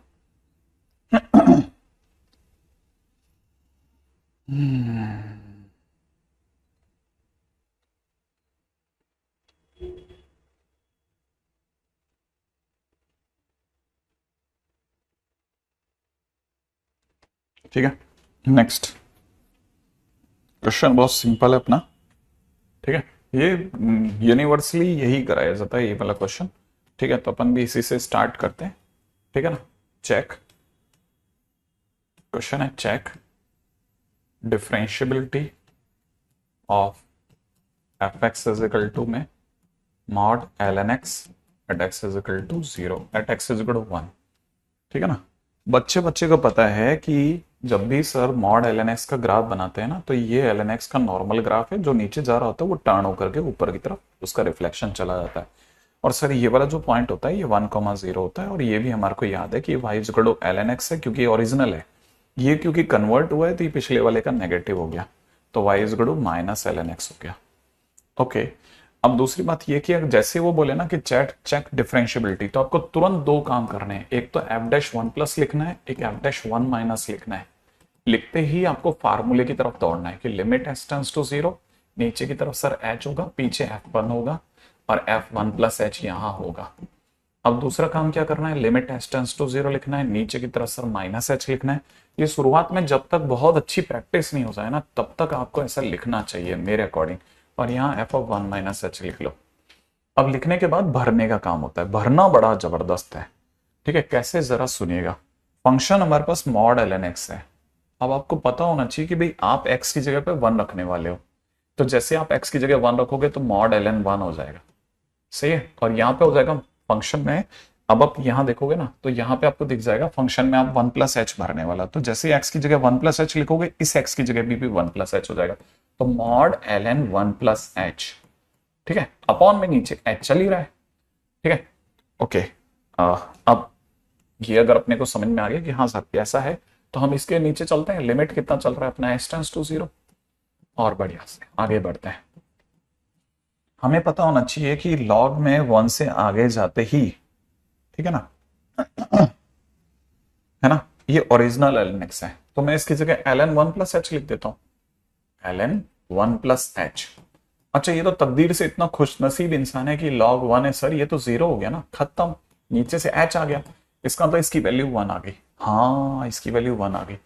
ठीक है, नेक्स्ट क्वेश्चन बहुत सिंपल है अपना। ठीक है, ये यूनिवर्सली यही कराया जाता है ये वाला क्वेश्चन। ठीक है, तो अपन भी इसी से स्टार्ट करते हैं। ठीक है ना, चेक क्वेश्चन है, check differentiability of f x is equal to में mod l n x at x is equal to 0 at x is equal to 1। ठीक है ना, बच्चे को पता है कि जब भी sir mod l n x का ग्राफ बनाते हैं ना, तो ये एल एन एक्स का नॉर्मल ग्राफ है, जो नीचे जा रहा होता है वो टर्न होकर के ऊपर की तरफ उसका रिफ्लेक्शन चला जाता है। और सर ये वाला जो पॉइंट होता है ये 1,0 होता है, और ये भी हमारे को याद है कि y is equal to l n x है, क्योंकि ओरिजिनल है। ये क्योंकि कन्वर्ट हुआ है तो ये पिछले वाले का नेगेटिव हो गया, तो y is equal to minus l n x हो गया। ओके, अब दूसरी बात ये कि जैसे वो बोले ना कि चेक डिफरेंशियबिलिटी, तो आपको तुरंत दो काम करने हैं। एक तो एफ डैश 1 प्लस लिखना है, एक एफ डैश 1 माइनस लिखना है। लिखते ही आपको फार्मूले की तरफ दौड़ना है कि लिमिट एस टेंड्स टू 0, नीचे की तरफ सर एच होगा, पीछे F1 होगा, और F1 प्लस एच यहां होगा। अब दूसरा काम क्या करना है, लिमिट एस टेंड्स टू 0 लिखना है, नीचे की तरफ सर माइनस एच लिखना है। ये शुरुआत में जब तक बहुत अच्छी प्रैक्टिस नहीं हो जाए ना, तब तक आपको ऐसा लिखना चाहिए मेरे अकॉर्डिंग। और यहाँ एफ ऑफ 1 माइनस एच लिख लो। अब लिखने के बाद भरने का काम होता है, भरना बड़ा जबरदस्त है। ठीक है, कैसे जरा सुनिएगा। फंक्शन हमारे पास मॉड एल एन एक्स है। अब आपको पता होना चाहिए कि भाई आप x की जगह पे 1 रखने वाले हो, तो जैसे आप x की जगह 1 रखोगे तो मॉड एल एन 1 हो जाएगा, सही है। और यहाँ पे हो जाएगा फंक्शन में, अब आप यहाँ देखोगे ना तो यहाँ पे आपको दिख जाएगा फंक्शन में आप 1 प्लस एच भरने वाला, तो जैसे x की जगह 1 प्लस एच लिखोगे, इस x की जगह भी 1 प्लस एच हो जाएगा, तो mod l n 1 plus h. ठीक है, अपॉन में नीचे h चल ही रहा है, ठीक है, ओके। अब ये अगर अपने को समझ में आ गया कि हाँ सर कैसा है, तो हम इसके नीचे चलते हैं। लिमिट कितना चल रहा है अपना, s टेंड्स टू 0, और बढ़िया से आगे बढ़ते हैं। हमें पता होना चाहिए कि लॉग में 1 से आगे जाते ही, ठीक है ना, है ना, ये ओरिजिनल ln x है, तो मैं इसकी जगह ln 1 प्लस एच लिख देता हूं, ln 1 प्लस एच। अच्छा, ये तो तकदीर से इतना खुशनसीब इंसान है कि log 1 है सर, ये तो 0 हो गया ना, खत्म, नीचे से h आ गया, इसका मतलब इसकी वैल्यू 1 आ गई। हाँ, इसकी वैल्यू 1 आ गई।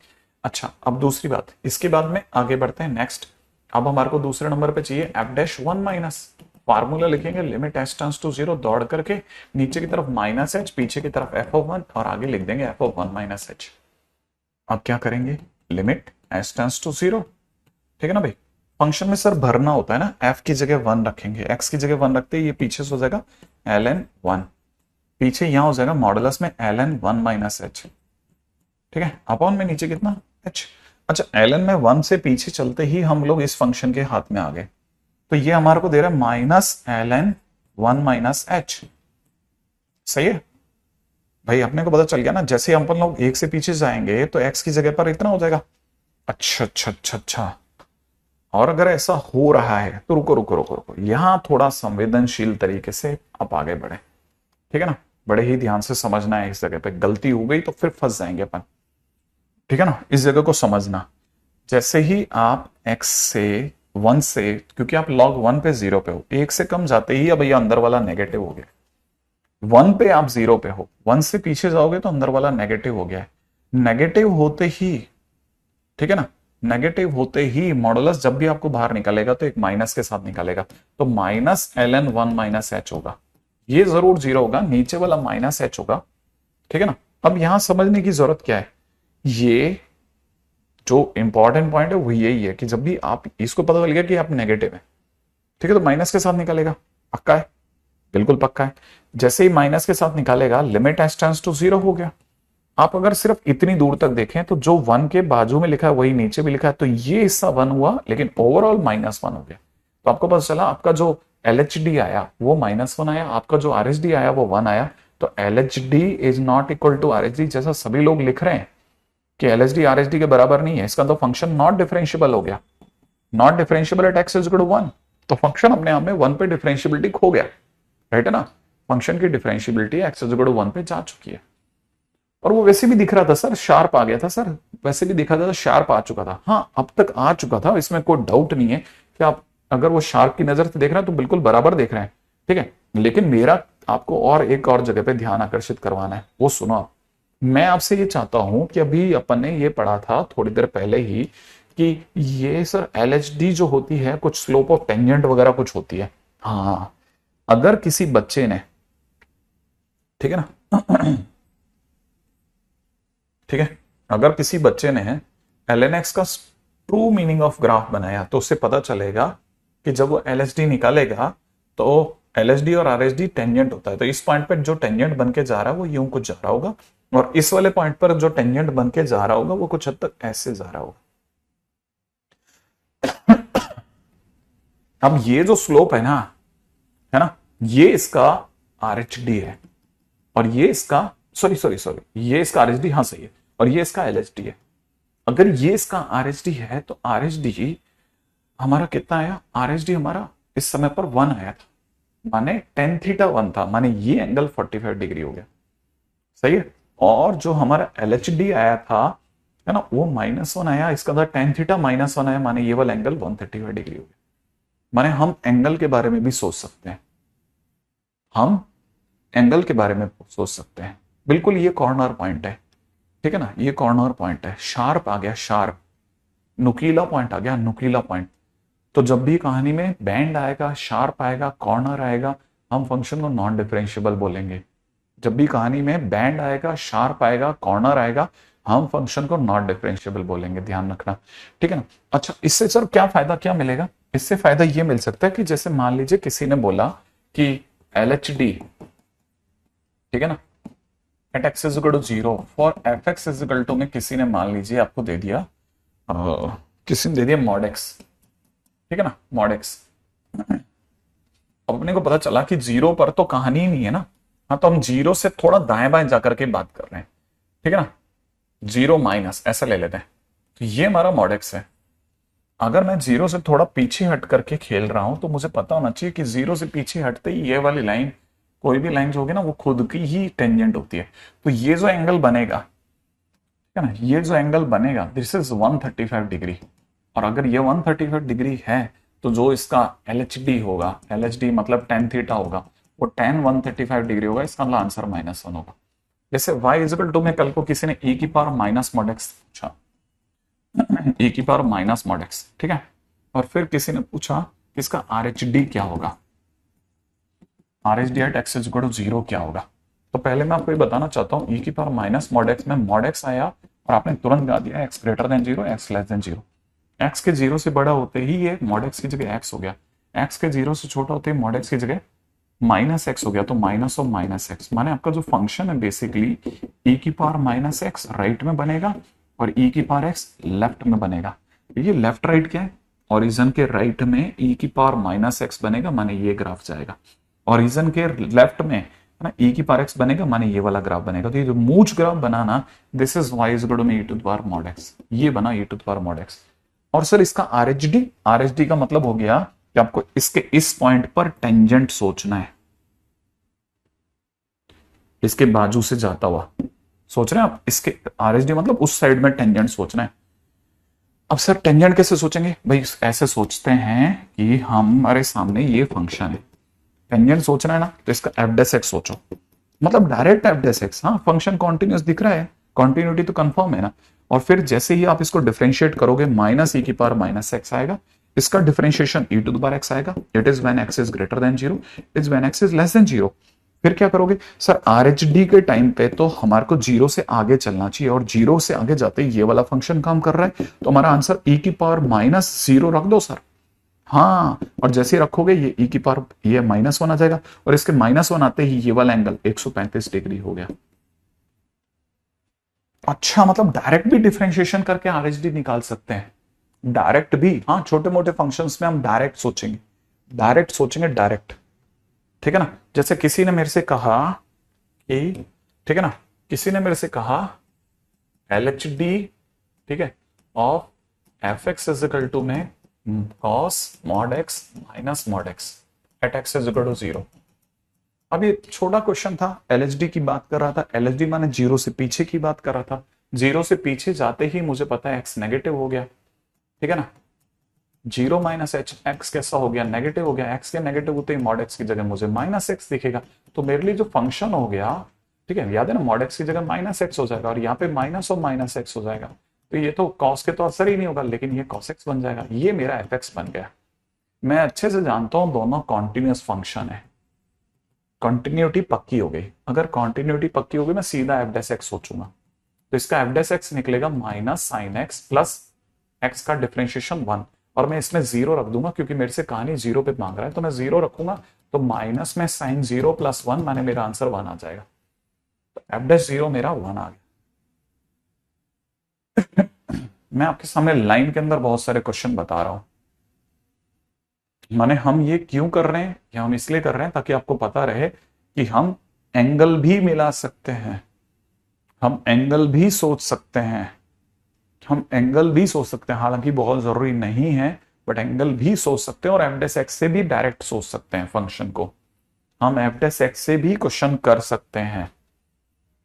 अच्छा, अब दूसरी बात, इसके बाद में आगे बढ़ते हैं नेक्स्ट। अब हमारे को दूसरे नंबर पे चाहिए f डैश 1 माइनस, फार्मूला लिखेंगे लिमिट s टेंड्स टू 0, दौड़ करके नीचे की तरफ माइनस एच, पीछे की तरफ f ऑफ 1, और आगे लिख देंगे f ऑफ 1 माइनस एच। अब क्या करेंगे, लिमिट s टेंड्स टू 0, ठीक है ना भाई। फंक्शन में सर भरना होता है ना, f की जगह 1 रखेंगे, x की जगह 1 रखते हैं, ये पीछे से हो जाएगा ln 1, पीछे यहां हो जाएगा मॉडुलस में ln 1 माइनस एच, ठीक है, अपॉन में नीचे कितना h। अच्छा, ln में 1 से पीछे चलते ही हम लोग इस फंक्शन के हाथ में आ गए, तो ये हमारे को दे रहा है माइनस ln 1 माइनस एच। सही है भाई, अपने को पता चल गया ना, जैसे अपन लोग एक से पीछे जाएंगे तो x की जगह पर इतना हो जाएगा। अच्छा अच्छा अच्छा अच्छा, और अगर ऐसा हो रहा है तो रुको रुको रुको रुको, यहां थोड़ा संवेदनशील तरीके से आप आगे बढ़े, ठीक है ना, बड़े ही ध्यान से समझना है। इस जगह पे गलती हो गई तो फिर फंस जाएंगे अपन, ठीक है ना, इस जगह को समझना। जैसे ही आप x से 1 से, क्योंकि आप log 1 पे 0 पे हो, 1 से कम जाते ही अब ये अंदर वाला नेगेटिव हो गया। 1 पे आप 0 पे हो, 1 से पीछे जाओगे तो अंदर वाला नेगेटिव हो गया है। नेगेटिव होते ही, ठीक है ना, नेगेटिव होते ही मॉडुलस जब भी आपको बाहर निकलेगा तो एक माइनस के साथ निकलेगा, तो माइनस ln 1 माइनस एच होगा। ये जरूर 0 होगा, नीचे वाला माइनस एच होगा, ठीक है ना। अब यहां समझने की जरूरत क्या है, ये जो इंपॉर्टेंट पॉइंट है वो यही है कि जब भी आप इसको पता चल गया कि आप नेगेटिव है, ठीक है, तो माइनस के साथ निकालेगा, पक्का है, बिल्कुल पक्का है। जैसे ही माइनस के साथ निकालेगा लिमिट s टेंड्स टू 0 हो गया। आप अगर सिर्फ इतनी दूर तक देखें तो जो 1 के बाजू में लिखा है वही नीचे भी लिखा है, तो ये हिस्सा 1 हुआ लेकिन ओवरऑल -1 हो गया। तो आपको पता चला आपका जो LHD आया वो -1 आया, आपका जो RHD आया वो 1 आया। तो LHD is not equal to RHD, जैसा सभी लोग लिख रहे हैं कि LHD RHD के बराबर नहीं है, इसका तो फंक्शन नॉट डिफरेंशियबल हो गया। Not differentiable at x is equal to 1, तो फंक्शन अपने आप में 1 पे डिफरेंशियबिलिटी खो गया, राइट है ना। फंक्शन की differentiability x is equal to 1 पे जा चुकी है। और वो वैसे भी दिख रहा था सर, शार्प आ गया था सर, वैसे भी दिखा था, शार्प आ चुका था। हाँ, अब तक आ चुका था, इसमें कोई डाउट नहीं है कि आप अगर वो शार्प की नजर से देख रहे हैं तो बिल्कुल बराबर देख रहे हैं, ठीक है। लेकिन मेरा आपको और एक और जगह पे ध्यान आकर्षित करवाना है, वो सुनो आप। मैं आपसे ये चाहता हूं कि अभी अपन ने ये पढ़ा था थोड़ी देर पहले ही कि ये सर LHD जो होती है कुछ स्लोप ऑफ टेंजेंट वगैरह कुछ होती है। हाँ, अगर किसी बच्चे ने, ठीक है ना, ठीक है, अगर किसी बच्चे ने ln x का ट्रू मीनिंग ऑफ ग्राफ बनाया तो उससे पता चलेगा कि जब वो LHD निकालेगा तो LHD और RHD टेंजेंट होता है। तो इस पॉइंट पर जो टेंजेंट बन के जा रहा है वो यूं कुछ जा रहा होगा, और इस वाले पॉइंट पर जो टेंजेंट बन के जा रहा होगा वो कुछ हद तक ऐसे जा रहा होगा। अब ये जो स्लोप है ना, ये इसका RHD है, और ये इसका सॉरी ये इसका RHD, हाँ सही है, और ये इसका LHD है। अगर ये इसका RHD है तो RHD हमारा कितना आया, RHD हमारा इस समय पर 1 आया था, माने tan थीटा 1 था, माने ये एंगल 45 डिग्री हो गया, सही है। और जो हमारा LHD आया था, है ना, वो -1 आया, इसका था tan थीटा -1 आया, माने ये वाला एंगल 135 डिग्री हो गया। माने हम एंगल के बारे में भी सोच सकते हैं, हम एंगल के बारे में सोच सकते हैं। बिल्कुल ये कॉर्नर पॉइंट है, ठीक है ना, ये कॉर्नर पॉइंट है, शार्प आ गया, शार्प नुकीला पॉइंट आ गया, नुकीला पॉइंट। तो जब भी कहानी में बैंड आएगा, शार्प आएगा, कॉर्नर आएगा, हम फंक्शन को नॉन डिफरेंशियबल बोलेंगे। जब भी कहानी में बैंड आएगा, शार्प आएगा, कॉर्नर आएगा, हम फंक्शन को नॉट डिफरेंशियबल बोलेंगे, ध्यान रखना, ठीक है ना। अच्छा, इससे सर क्या फायदा क्या मिलेगा, इससे फायदा ये मिल सकता है कि जैसे मान लीजिए किसी ने बोला कि LHD, ठीक है ना, at x is equal to 0 for fx is equal to, में किसी ने मान लीजिए आपको दे दिया, किसी ने दे दिया mod x, ठीक है ना, mod x। अब अपने को पता चला कि जीरो पर तो कहानी ही नहीं है ना। हाँ, तो हम जीरो से थोड़ा दाएं बाएं जाकर के बात कर रहे हैं, ठीक है ना। जीरो माइनस ऐसा ले लेते हैं। तो ये हमारा मॉड एक्स है। अगर मैं जीरो से थोड़ा पीछे हट करके खेल रहा हूं तो मुझे पता होना चाहिए कि जीरो से पीछे हटते ही ये वाली लाइन, कोई भी लाइन जो होगी ना वो खुद की ही टेंजेंट होती है। तो ये जो एंगल बनेगा, ठीक है ना, ये जो एंगल बनेगा दिस इज 135 डिग्री। और अगर ये 135 डिग्री है तो जो इसका LHD होगा, LHD मतलब tan थीटा होगा, वो tan 135 डिग्री होगा। इसका आंसर -1 होगा। जैसे y इजिकल टू में कल को किसी ने e की पावर माइनस मॉड एक्स पूछा, e की पावर माइनस मॉड एक्स, ठीक है। और फिर किसी ने पूछा कि इसका RHD क्या होगा, RHD at x is equal to 0 क्या होगा। तो पहले मैं आपको ये बताना चाहता हूँ, e की पावर माइनस मॉड एक्स में मॉड एक्स आया और आपने तुरंत गा दिया x greater than 0, x less than 0। x के 0 से बड़ा होते ही ये मॉड एक्स की जगह x हो गया, x के 0 से छोटा होते ही मॉड एक्स की जगह माइनस एक्स हो गया। तो माइनस और माइनस एक्स माने आपका जो फंक्शन है बेसिकली e की पावर माइनस एक्स राइट में बनेगा और e की पावर एक्स लेफ्ट में बनेगा। ये लेफ्ट राइट क्या है, ओरिजिन के राइट में e की पावर माइनस एक्स बनेगा माने ये ग्राफ जाएगा, ओरिजिन के लेफ्ट में ना e की पावर एक्स बनेगा माने ये वाला ग्राफ बनेगा। तो ये जो मूच ग्राफ बनाना, this is y is equal to e to the power mod x, ये बना e to the power mod x. और सर इसका RHD का मतलब हो गया कि आपको इसके इस पॉइंट पर टेंजेंट सोचना है, इसके बाजू से जाता हुआ सोच रहे हैं आप। इसके RHD मतलब उस साइड में टेंजेंट सोचना है। अब सर टेंजेंट कैसे सोचेंगे भाई, ऐसे सोचते हैं कि हमारे सामने ये फंक्शन है, टेंजेंट सोचना है ना, तो इसका एफ डेस एक्स सोचो, मतलब डायरेक्ट एफ डेस एक्स। हाँ, फंक्शन कॉन्टिन्यूस दिख रहा है, कॉन्टिन्यूटी तो कंफर्म है ना। और फिर जैसे ही आप इसको डिफरेंशिएट करोगे माइनस e की पावर माइनस एक्स आएगा, इसका differentiation e to the power x आएगा। It is when x is greater than 0, it is when x is less than 0। फिर क्या करोगे सर, RHD के टाइम पे तो हमारे को 0 से आगे चलना चाहिए और 0 से आगे जाते ही ये वाला फंक्शन काम कर रहा है, तो हमारा आंसर e की पावर -0 रख दो सर। हाँ, और जैसे ही रखोगे ये e की पावर ये -1 आ जाएगा और इसके -1 आते ही ये वाला एंगल 135 डिग्री हो गया। अच्छा, मतलब डायरेक्ट भी डिफरेंशिएशन करके RHD निकाल सकते हैं, डायरेक्ट भी। हाँ, छोटे मोटे फंक्शंस में हम डायरेक्ट सोचेंगे, डायरेक्ट, ठीक है ना। जैसे किसी ने मेरे से कहा कि, ठीक है ना, किसी ने मेरे से कहा LHD, ठीक है, of fx is equal to में cos mod x minus mod x at x is equal to 0। अब ये छोटा क्वेश्चन था, LHD की बात कर रहा था, LHD माने 0 से पीछे की बात कर रहा था। 0 से पीछे जाते ही मुझे पता है x नेगेटिव हो गया, ठीक है ना। 0 माइनस एच एक्स कैसा हो गया, नेगेटिव हो गया। एक्स के नेगेटिव होते ही मॉड एक्स की जगह मुझे माइनस एक्स दिखेगा। तो मेरे लिए जो फंक्शन हो गया, ठीक है, याद है ना, मॉड एक्स की जगह माइनस एक्स हो जाएगा और यहाँ पे माइनस और माइनस एक्स हो जाएगा। तो ये तो कॉस के तो असर ही नहीं होगा, लेकिन ये कॉस एक्स बन जाएगा। ये मेरा एफ एक्स बन गया। मैं अच्छे से जानता हूं दोनों कॉन्टिन्यूस फंक्शन है, कंटिन्यूटी पक्की हो गई। अगर कंटिन्यूटी पक्की हो गई मैं सीधा एफ डेस एक्स सोचूंगा, तो इसका एफ डेस एक्स निकलेगा minus sine x plus x का डिफरेंशिएशन 1, और मैं इसमें 0 रख दूंगा क्योंकि मेरे से कहानी 0 पे मांग रहा है, तो मैं 0 रखूंगा। तो माइनस में साइन 0 प्लस 1 माने मेरा आंसर 1 आ जाएगा। तो एफ डेस 0 मेरा 1 आ गया। मैं आपके सामने लाइन के अंदर बहुत सारे क्वेश्चन बता रहा हूं, माने हम ये क्यों कर रहे हैं, या हम इसलिए कर रहे हैं ताकि आपको पता रहे कि हम एंगल भी मिला सकते हैं, हम एंगल भी सोच सकते हैं, हम एंगल भी सोच सकते हैं। हालांकि बहुत जरूरी नहीं है, बट एंगल भी सोच सकते हैं और एफ डेस एक्स से भी डायरेक्ट सोच सकते हैं फंक्शन को। हम एफ डेस एक्स से भी क्वेश्चन कर सकते हैं,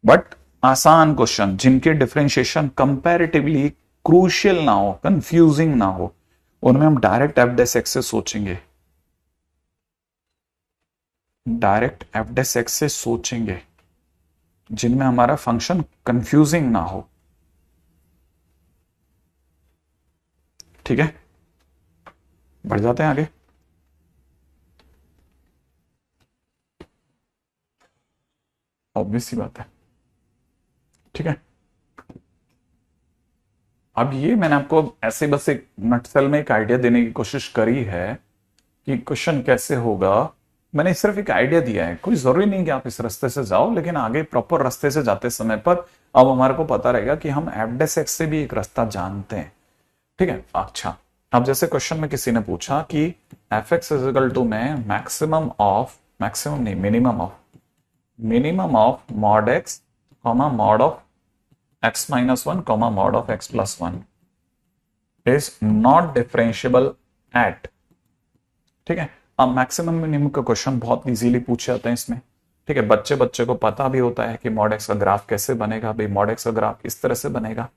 बट आसान क्वेश्चन जिनके डिफरेंशिएशन कंपैरेटिवली क्रूशियल ना हो, कंफ्यूजिंग ना हो, उनमें हम डायरेक्ट एफ डेस एक्स से सोचेंगे, डायरेक्ट एफ डेस एक्स से सोचेंगे, जिनमें हमारा फंक्शन कंफ्यूजिंग ना हो। ठीक है, बढ़ जाते हैं आगे। ऑब्वियस सी बात है, ठीक है। अब ये मैंने आपको ऐसे बस एक नटसेल में एक आइडिया देने की कोशिश करी है कि क्वेश्चन कैसे होगा। मैंने सिर्फ एक आइडिया दिया है, कोई जरूरी नहीं कि आप इस रास्ते से जाओ, लेकिन आगे प्रॉपर रास्ते से जाते समय पर अब हमारे को पता रहेगा कि हम एफ डेस एक्स से भी एक रास्ता जानते हैं। ठीक है, अच्छा अब जैसे क्वेश्चन में किसी ने पूछा कि f x is equal to में मैक्सिमम नहीं, minimum of mod x comma mod of x minus one comma mod of x plus one is not differentiable at. ठीक है, अब मैक्सिमम मिनिमम का क्वेश्चन बहुत इजीली पूछे जाते हैं इसमें। ठीक है, बच्चे बच्चे को पता भी होता है कि मॉड एक्स का ग्राफ कैसे बनेगा। भाई मॉड एक्स का ग्राफ इस तरह से बनेगा।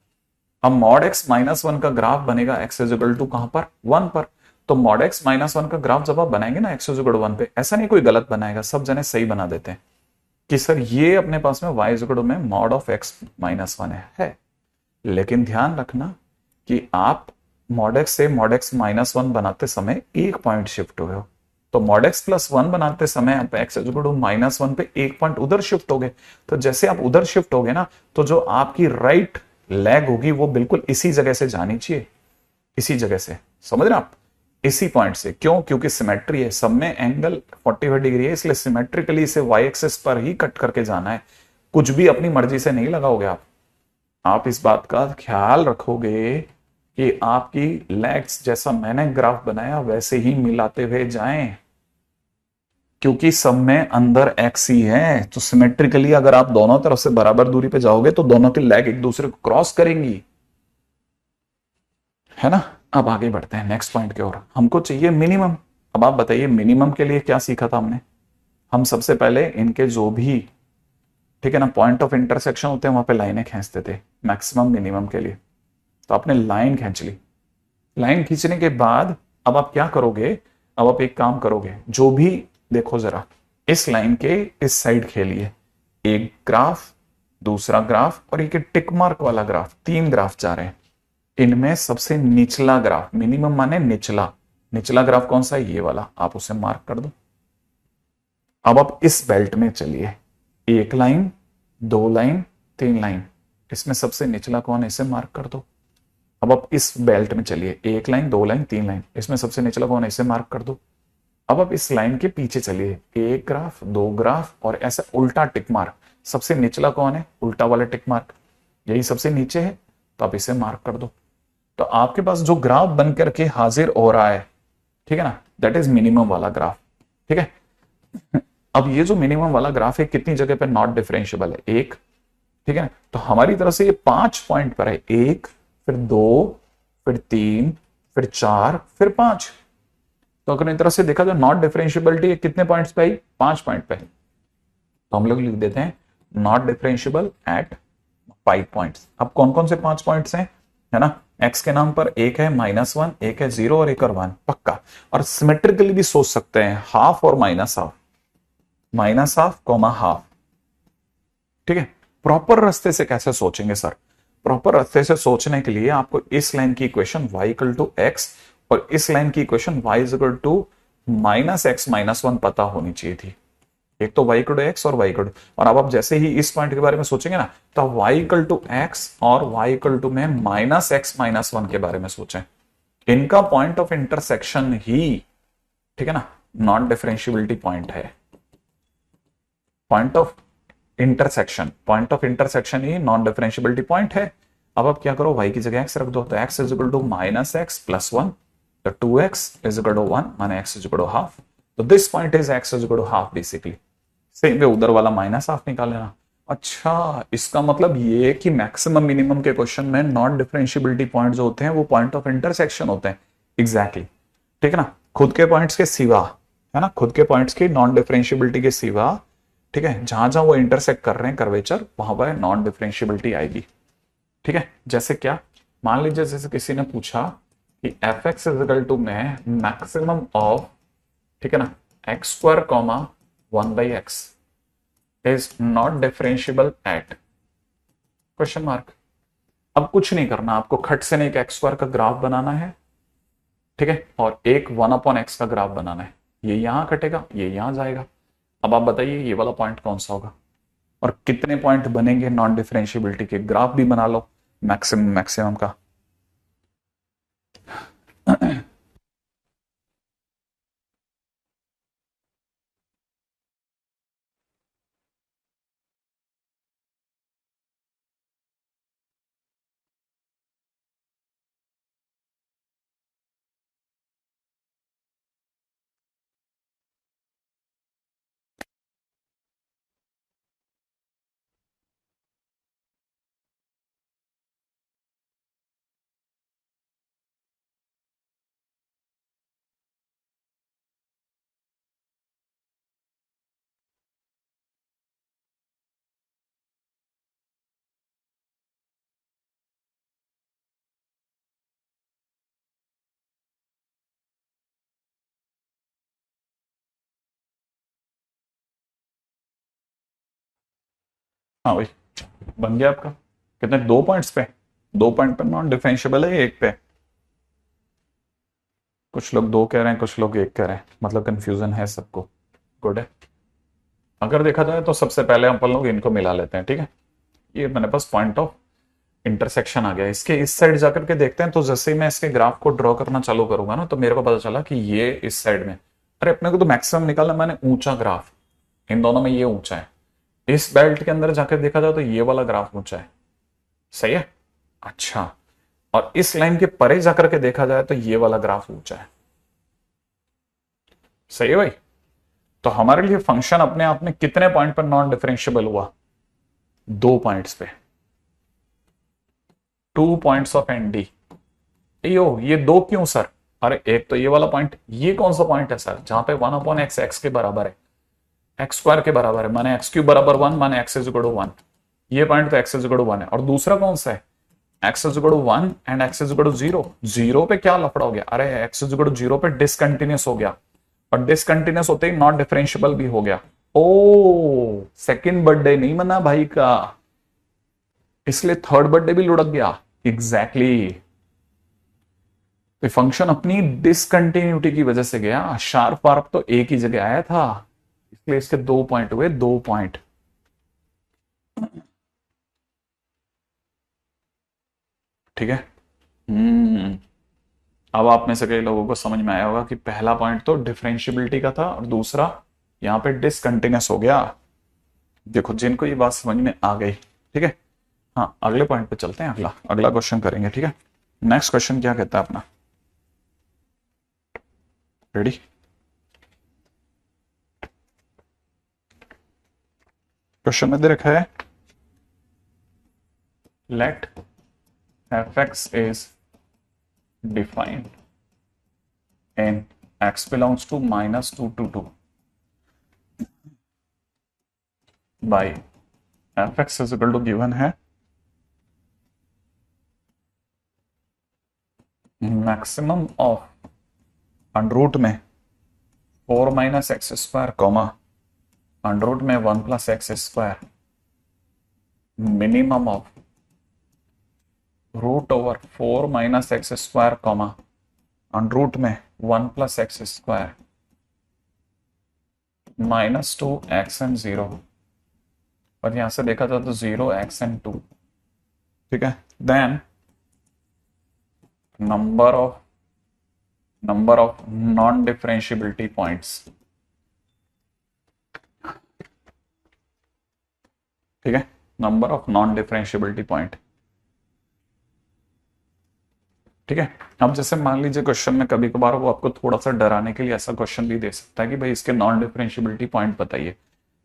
अब मॉड एक्स माइनस वन का ग्राफ बनेगा एक्स इज इक्वल टू कहां पर, वन पर। तो मॉड एक्स माइनस वन का ग्राफ जब आप बनाएंगे ना x is equal to one पे, ऐसा नहीं कोई गलत बनाएगा, सब जने सही बना देते हैं कि सर ये अपने पास में y इज इक्वल टू में mod of x minus one है। लेकिन ध्यान रखना कि आप मॉड एक्स से मॉड एक्स माइनस वन बनाते समय एक पॉइंट शिफ्ट हुए हो। तो मॉड एक्स प्लस वन बनाते समय आप x is equal to minus one पे एक पॉइंट उधर शिफ्ट हो गए। तो जैसे आप उधर शिफ्ट हो गए ना, तो जो आपकी राइट लैग होगी वो बिल्कुल इसी जगह से जानी चाहिए, इसी जगह से, समझ रहे आप, इसी पॉइंट से। क्यों? क्योंकि सिमेट्री है, सब में एंगल 45 डिग्री है, इसलिए सिमेट्रिकली इसे वाई एक्सिस पर ही कट करके जाना है। कुछ भी अपनी मर्जी से नहीं लगाओगे आप इस बात का ख्याल रखोगे कि आपकी लेग्स जैसा मैंने ग्राफ बनाया वैसे ही मिलाते हुए जाएं, क्योंकि सब में अंदर एक्स ही है। तो सिमेट्रिकली अगर आप दोनों तरफ से बराबर दूरी पे जाओगे तो दोनों की लेग एक दूसरे को क्रॉस करेंगी, है ना। अब आगे बढ़ते हैं नेक्स्ट पॉइंट की ओर। हमको चाहिए मिनिमम। अब आप बताइए मिनिमम के लिए क्या सीखा था हमने। हम सबसे पहले इनके जो भी, ठीक है ना, पॉइंट ऑफ इंटरसेक्शन होते हैं वहां पे लाइनें खींचते थे मैक्सिमम मिनिमम के लिए। तो आपने लाइन खींच ली। लाइन खींचने के बाद अब आप क्या करोगे, अब आप एक काम करोगे, जो भी देखो जरा, इस लाइन के इस साइड खेलिए, एक ग्राफ, दूसरा ग्राफ और एक टिक मार्क वाला ग्राफ, तीन ग्राफ जा रहे हैं। इनमें सबसे निचला ग्राफ, मिनिमम माने निचला, निचला ग्राफ कौन सा है, ये वाला, आप उसे मार्क कर दो। अब आप इस बेल्ट में चलिए, एक लाइन, दो लाइन, तीन लाइन, इसमें सबसे निचला कौन है, इसे मार्क कर दो। अब आप इस बेल्ट में चलिए, एक लाइन, दो लाइन, तीन लाइन, इसमें सबसे निचला कौन है, इसे मार्क कर दो। अब आप इस लाइन के पीछे चलिए, एक ग्राफ, दो ग्राफ और ऐसा उल्टा टिक मार्क, सबसे निचला कौन है, उल्टा वाला टिक मार्क, यही सबसे नीचे है, तो आप इसे मार्क कर दो। तो आपके पास जो ग्राफ बन करके हाजिर हो रहा है, ठीक है ना, दैट इज मिनिमम वाला ग्राफ। ठीक है, अब ये जो मिनिमम वाला ग्राफ है कितनी जगह पे नॉट डिफरेंशियबल है, एक, ठीक है। तो हमारी तरफ से ये 5 पॉइंट पर है, एक, फिर दो, फिर तीन, फिर चार, फिर पांच। तो अगर इन तरह से देखा तो नॉट डिफरेंशियबिलिटी कितने पॉइंट्स पे आई, 5 पॉइंट पे। तो हम लोग लिख देते हैं नॉट डिफरेंशियबल एट 5 पॉइंट्स। अब कौन कौन से 5 पॉइंट्स हैं, है ना, एक्स के नाम पर एक है -1, एक है 0 और एक और 1 पक्का। और सिमेट्रिकली भी सोच सकते हैं, हाफ और minus half, minus half comma half. ठीक है, प्रॉपर रास्ते से कैसे सोचेंगे सर, प्रॉपर रास्ते से सोचने के लिए आपको इस लाइन की equation y equal to x और इस लाइन की equation y is equal to -x-1 पता होनी चाहिए थी। एक तो y इक्वल टू एक्स और y इक्वल टू, और अब आप जैसे ही इस पॉइंट के बारे में सोचेंगे ना, तो आप y इक्वल टू एक्स और y इक्वल टू में -x-1 के बारे में सोचें। इनका पॉइंट ऑफ इंटरसेक्शन ही, ठीक है ना, नॉन डिफरेंशियबिलिटी पॉइंट है। Point of intersection, point of intersection he non differentiability point है। अब आप क्या करो, y की जगह x रख दो, तो x is equal to -x+1, तो 2x इज इक्वल टू 1 माने x is equal to half. तो this point is x is equal to half basically. Same way उधर वाला माइनस हाफ निकाल लेना। अच्छा, इसका मतलब ये कि मैक्सिमम मिनिमम के क्वेश्चन में नॉन डिफरेंशियबिलिटी पॉइंट जो होते हैं वो पॉइंट ऑफ इंटरसेक्शन होते हैं। एग्जैक्टली ठीक है ना, खुद के पॉइंट्स के सिवा, है ना, खुद के पॉइंट्स की नॉन डिफरेंशियबिलिटी के सिवा, ठीक है, जहां जहां वो इंटरसेक्ट कर रहे हैं कर्वेचर, वहां पर नॉन डिफरेंशियबिलिटी आएगी। ठीक है, जैसे क्या, मान लीजिए जैसे किसी ने पूछा कि f x is equal to में मैक्सिमम ऑफ, ठीक है ना, x square comma 1/x is not differentiable at question mark. अब कुछ नहीं करना आपको, खट से नहीं, एक एक्स स्क्वायर का ग्राफ बनाना है, ठीक है, और एक 1/x का ग्राफ बनाना है। ये यहां कटेगा, ये यहां जाएगा। अब आप बताइए ये वाला पॉइंट कौन सा होगा और कितने पॉइंट बनेंगे नॉन डिफरेंशियबिलिटी के, ग्राफ भी बना लो मैक्सिमम मैक्सिमम का। हाँ भाई, बन गया आपका। कितने, 2 पॉइंट्स पे? 2 पॉइंट पे नॉन डिफरेंशिएबल है, 1 पे? कुछ लोग 2 कह रहे हैं, कुछ लोग 1 कह रहे हैं, मतलब कंफ्यूजन है सबको। गुड है। अगर देखा जाए तो सबसे पहले अपन लोग इनको मिला लेते हैं, ठीक है। ये मेरे पास पॉइंट ऑफ इंटरसेक्शन आ गया। इसके इस साइड जाकर के देखते हैं, तो जैसे ही मैं इसके ग्राफ को ड्रॉ करना चालू करूंगा ना, तो मेरे को पता चला कि ये इस साइड में, अरे अपने को तो मैक्सिमम निकालना, मैंने ऊंचा ग्राफ, इन दोनों में ये ऊंचा है। इस बेल्ट के अंदर जाकर देखा जाए तो ये वाला ग्राफ ऊंचा है। सही है। अच्छा, और इस लाइन के परे जाकर के देखा जाए तो ये वाला ग्राफ ऊंचा है। सही है भाई। तो हमारे लिए फंक्शन अपने आप में कितने पॉइंट पर नॉन डिफरेंशिएबल हुआ? 2 पॉइंट्स पे। 2 पॉइंट्स ऑफ एन डी। यो, ये 2 क्यों सर? अरे एक तो ये वाला पॉइंट, ये कौन सा पॉइंट है सर जहां पे 1/x एक्स के बराबर है, एक्स स्क्वायर के बराबर है, माने एक्स क्यूब बराबर 1, माने एक्स इज इक्वल टू 1। ये पॉइंट तो एक्स इज इक्वल टू 1 है। और दूसरा कौन सा है? X is equal to 1 and x is equal to 0। 0 पे क्या लफड़ा हो गया? अरे एक्स इज इक्वल टू 0 पे डिसकंटिन्यूस हो गया, और डिसकंटिन्यूस होते ही नॉट डिफरेंशिएबल भी हो गया। ओ, सेकंड बर्थडे नहीं मना भाई का, इसलिए थर्ड बर्थडे भी लुढ़क गया। एग्जैक्टली। तो फंक्शन अपनी डिसकंटिन्यूटी की वजह से गया, शार्प वार्प तो एक ही जगह आया था, इसलिए इसके 2 पॉइंट हुए, 2 पॉइंट। ठीक है। अब आप में से कई लोगों को समझ में आया होगा कि पहला पॉइंट तो डिफरेंशियबिलिटी का था और दूसरा यहां पे डिसकंटिन्यूस हो गया। देखो जिनको ये बात समझ में आ गई, ठीक है। हाँ, अगले पॉइंट पे चलते हैं, अगला अगला क्वेश्चन करेंगे, ठीक है। नेक्स्ट क्वेश्चन क्या कहता है अपना? रेडी? क्वेश्चन में दे रखा है, late fx is defined in x belongs to -2 to 2 by fx is equal to given है मैक्सिमम ऑफ अंडर रूट में 4 minus x square comma under root में 1 plus x square, minimum of root over 4 minus x square comma under root में 1 plus x square -2 x and 0, और यहां से देखा जाए तो 0 एक्स एंड 2। ठीक है। Then number of non differentiability points. ठीक है, number of non differentiability point. ठीक है। अब जैसे मान लीजिए क्वेश्चन में कभी कभार वो आपको थोड़ा सा डराने के लिए ऐसा क्वेश्चन भी दे सकता है कि भाई इसके नॉन डिफरेंशिएबिलिटी पॉइंट बताइए।